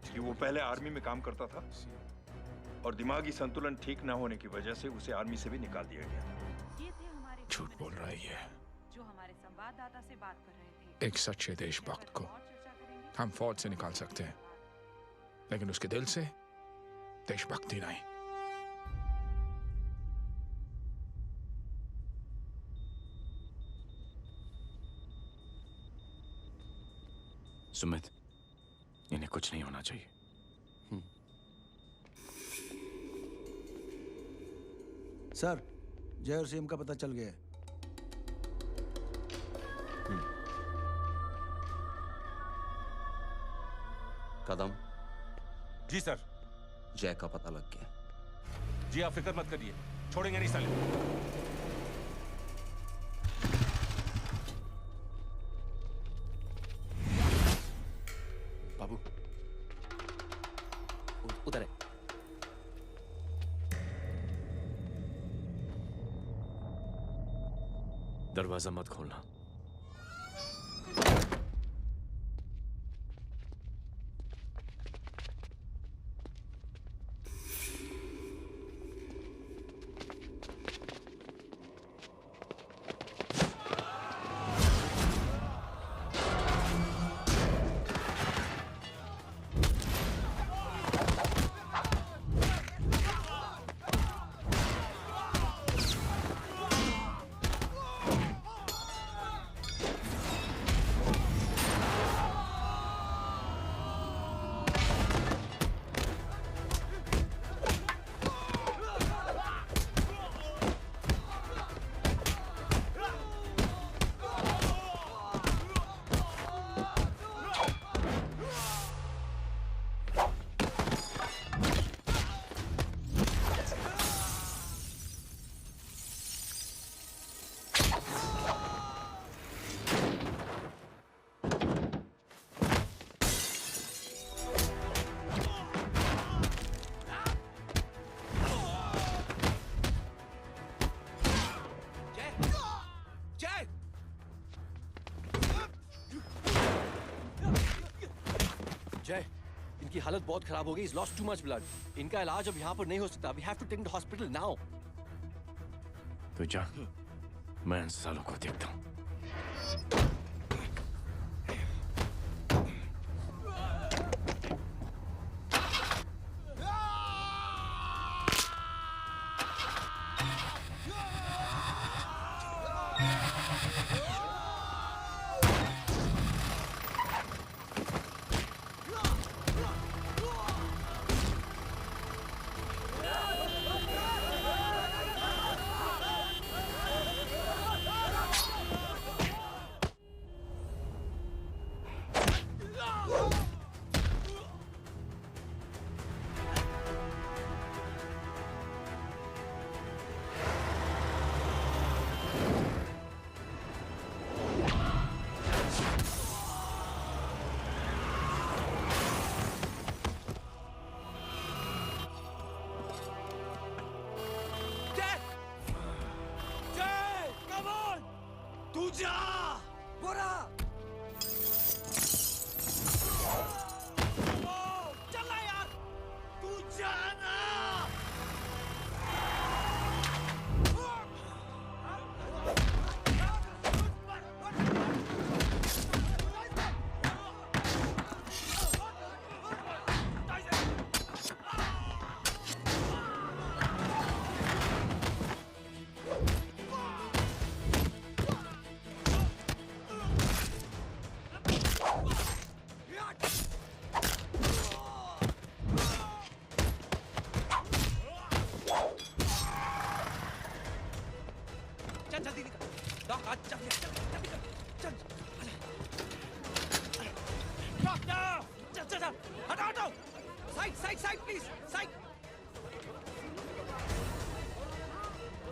कि वो पहले आर्मी में काम करता था और दिमागी संतुलन ठीक ना होने की वजह से उसे आर्मी से भी निकाल दिया गया। झूठ बोल रहा है ये। जो हमारे संवाददाता से बात कर रहे थे। एक सच्चे देशभक्त को हम फौज से निकाल सकते हैं, लेकिन उसके दिल से देशभक्ति नहीं। सुमित, इन्हें कुछ नहीं होना चाहिए। सर, जय और सीएम का पता चल गया है। कदम। जी सर। जय का पता लग गया। जी आप फिक्र मत करिए, छोड़ेंगे नहीं साले। उधर है। दरवाजा मत खोलना। जय, इनकी हालत बहुत खराब हो गई। He's lost too much blood. इनका इलाज अब यहाँ पर नहीं हो सकता। We have to take him to hospital now. तो जा, मैं इन सालों को देखता हूँ।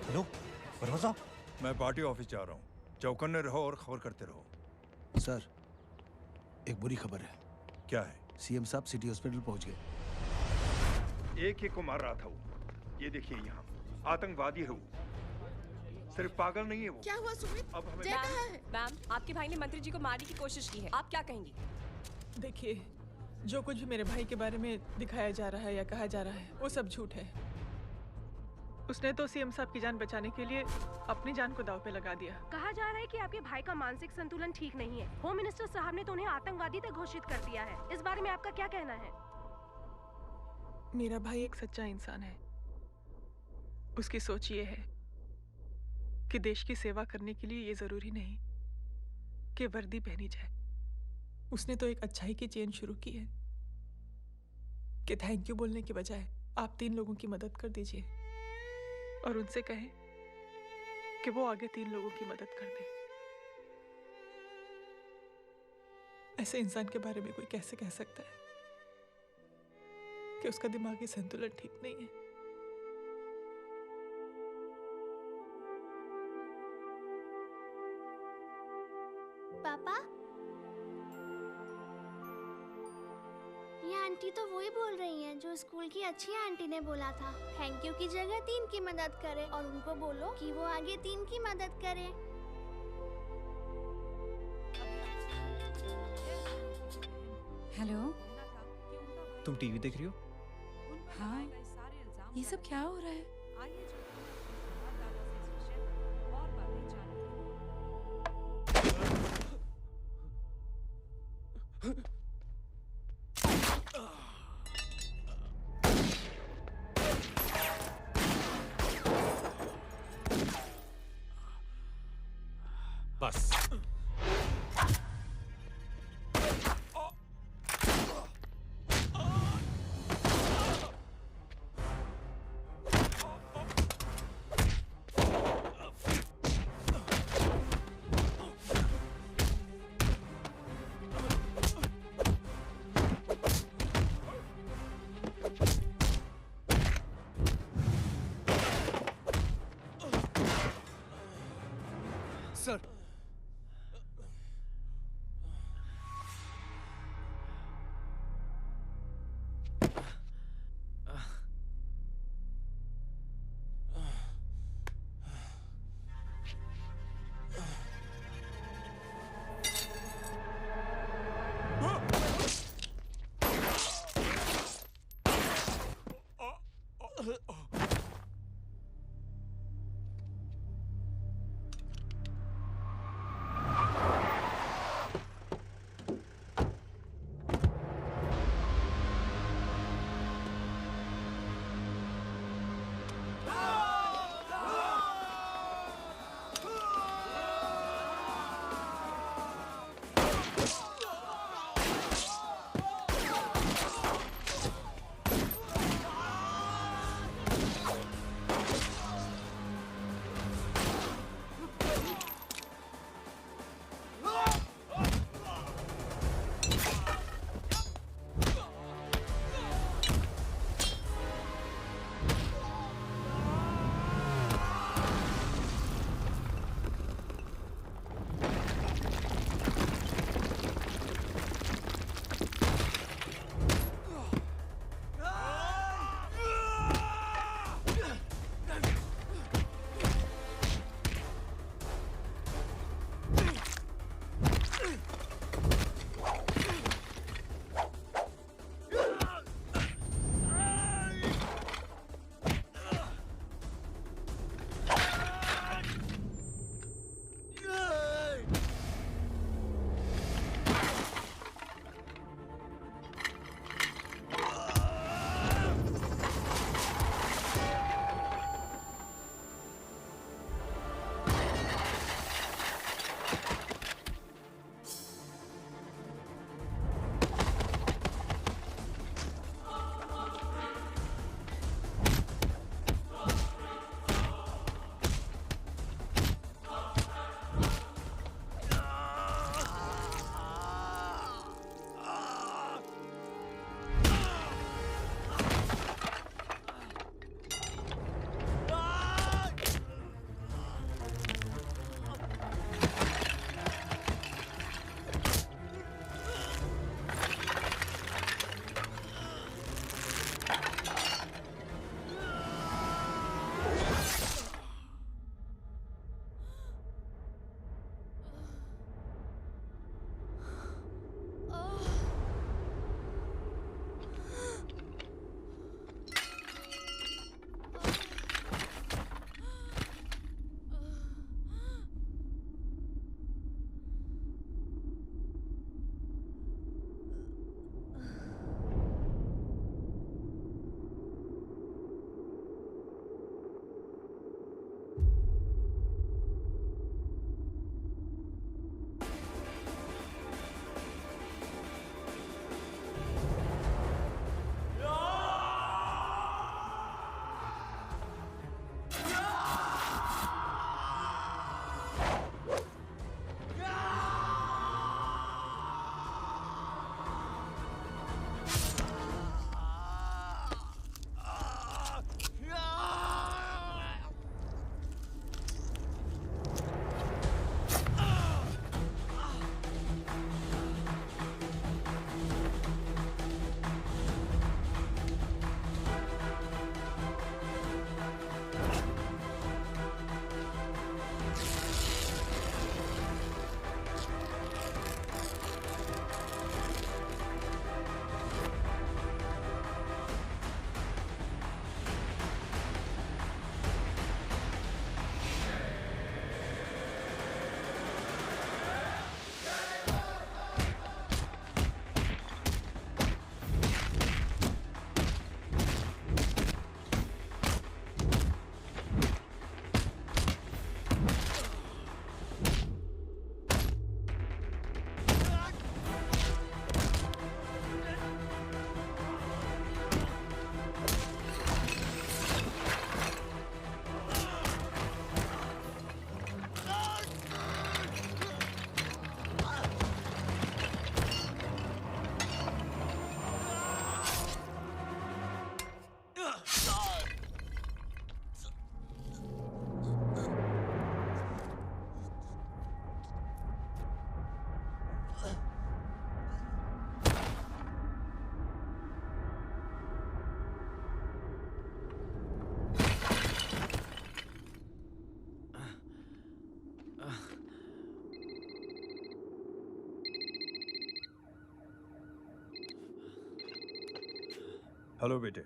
हेलो, परवाज़ा। मैं पार्टी ऑफिस जा रहा हूँ। चौकन्ने रहो और खबर करते रहो। सर, एक बुरी खबर है। क्या है? सीएम साहब सिटी हॉस्पिटल पहुंच गए। एक को मार रहा था वो। ये देखिए यहाँ, आतंकवादी है वो। सिर्फ पागल नहीं है वो। क्या हुआ सुमित? अब हमें मैम, आपके भाई ने मंत्री जी को मारने की कोशिश की है। आप क्या कहेंगी? देखिए, जो कुछ भी मेरे भाई के बारे में दिखाया जा रहा है या कहा जा रहा है, वो सब झूठ है। उसने तो सीएम साहब की जान बचाने के लिए अपनी जान को दांव पे लगा दिया। कहा जा रहा है कि आपके भाई का मानसिक संतुलन ठीक नहीं है। होम मिनिस्टर साहब ने तो उन्हें आतंकवादी तक घोषित कर दिया है। इस बारे में आपका क्या कहना है? मेरा भाई एक सच्चा इंसान है। उसकी सोच ये है कि देश की सेवा करने के लिए ये जरूरी नहीं कि वर्दी पहनी जाए। उसने तो एक अच्छाई की चेन शुरू की है कि थैंक यू बोलने के बजाय आप 3 लोगों की मदद कर दीजिए और उनसे कहें कि वो आगे 3 लोगों की मदद कर दे। ऐसे इंसान के बारे में कोई कैसे कह सकता है कि उसका दिमागी संतुलन ठीक नहीं है? पापा, ये आंटी तो वही बोल रही हैं जो स्कूल की अच्छी आंटी ने बोला था, थैंक यू की जगह 3 की मदद करे और उनको बोलो कि वो आगे 3 की मदद करे। हेलो। तुम टीवी देख रही हो? हाँ, ये सब क्या हो रहा है? बस हेलो बेटे।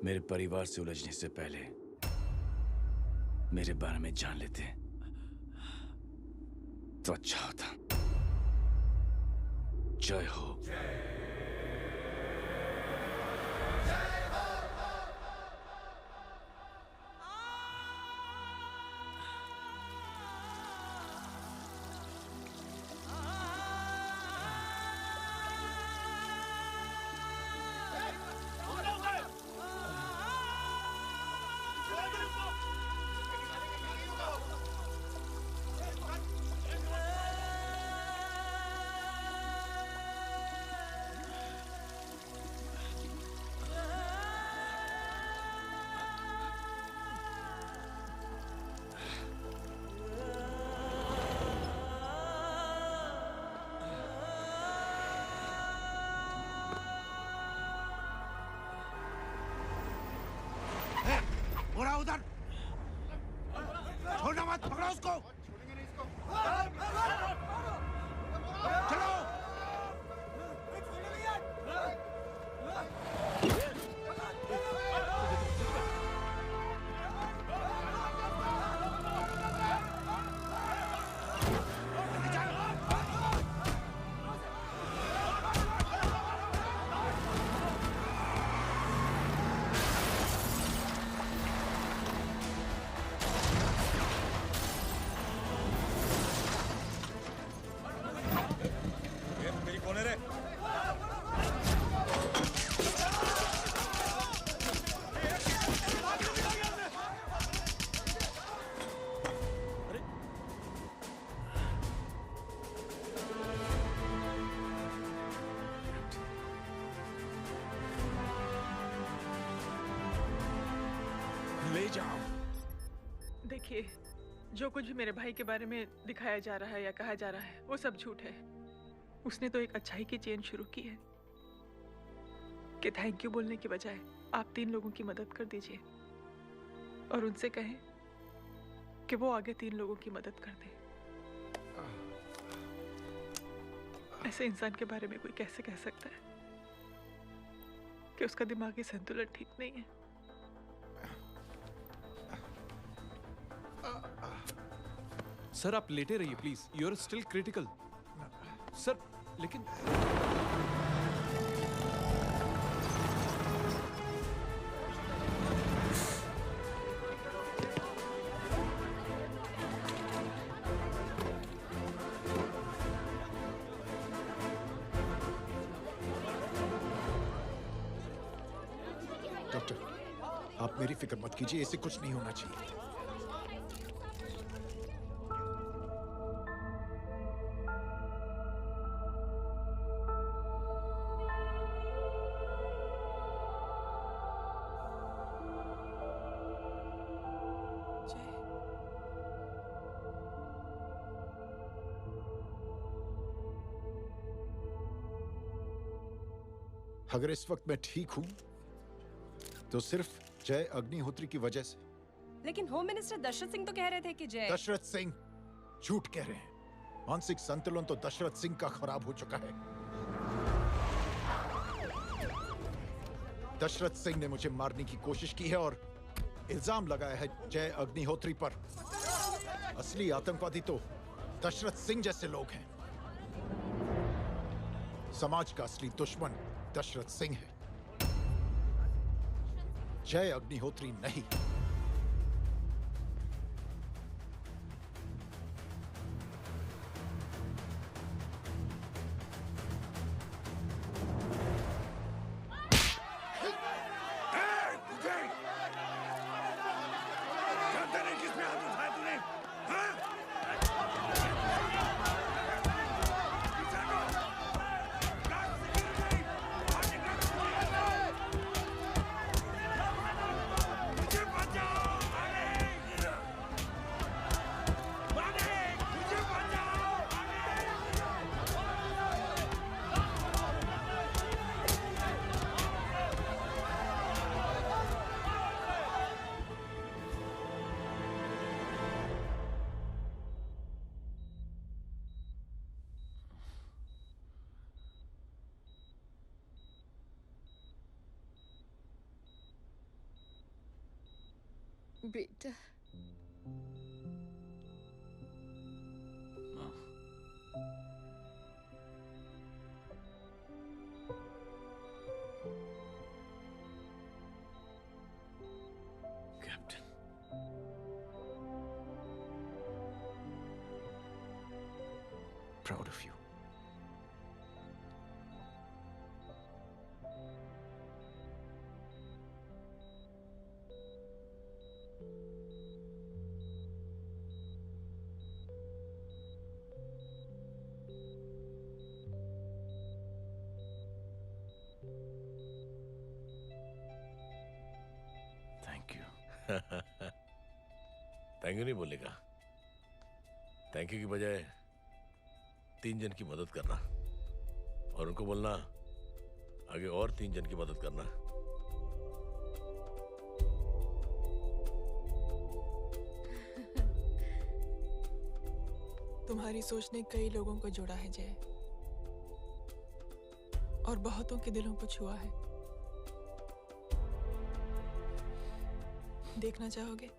मेरे परिवार से उलझने से पहले मेरे बारे में जान लेते तो अच्छा होता। जय हो। उड़ा उधर, छोड़ना मत, पकड़ो उसको। चलो। ले जाओ। देखिए, जो कुछ भी मेरे भाई के बारे में दिखाया जा रहा है या कहा जा रहा है वो सब झूठ है। उसने तो एक अच्छाई की चेन शुरू की है कि थैंक यू बोलने के बजाय आप 3 लोगों की मदद कर दीजिए और उनसे कहें कि वो आगे 3 लोगों की मदद कर दे। ऐसे इंसान के बारे में कोई कैसे कह सकता है कि उसका दिमागी संतुलन ठीक नहीं है? सर आप लेटे रहिए please, you are still critical. Sir लेकिन डॉक्टर, आप मेरी फिक्र मत कीजिए, इससे कुछ नहीं होना चाहिए। अगर इस वक्त मैं ठीक हूं तो सिर्फ जय अग्निहोत्री की वजह से। लेकिन होम मिनिस्टर दशरथ सिंह तो कह रहे थे कि जय। दशरथ सिंह झूठ कह रहे हैं। मानसिक संतुलन तो दशरथ सिंह का खराब हो चुका है। दशरथ सिंह ने मुझे मारने की कोशिश की है और इल्जाम लगाया है जय अग्निहोत्री पर। असली आतंकवादी तो दशरथ सिंह जैसे लोग हैं। समाज का असली दुश्मन दशरथ सिंह है, जय अग्निहोत्री नहीं। मुझे बेटा। Captain, proud of you. Thank you. Thank you नहीं बोलेगा। थैंक यू की बजाय 3 जन की मदद करना और उनको बोलना आगे और 3 जन की मदद करना। तुम्हारी सोच ने कई लोगों को जोड़ा है जय, और बहुतों के दिलों को छुआ है। देखना चाहोगे?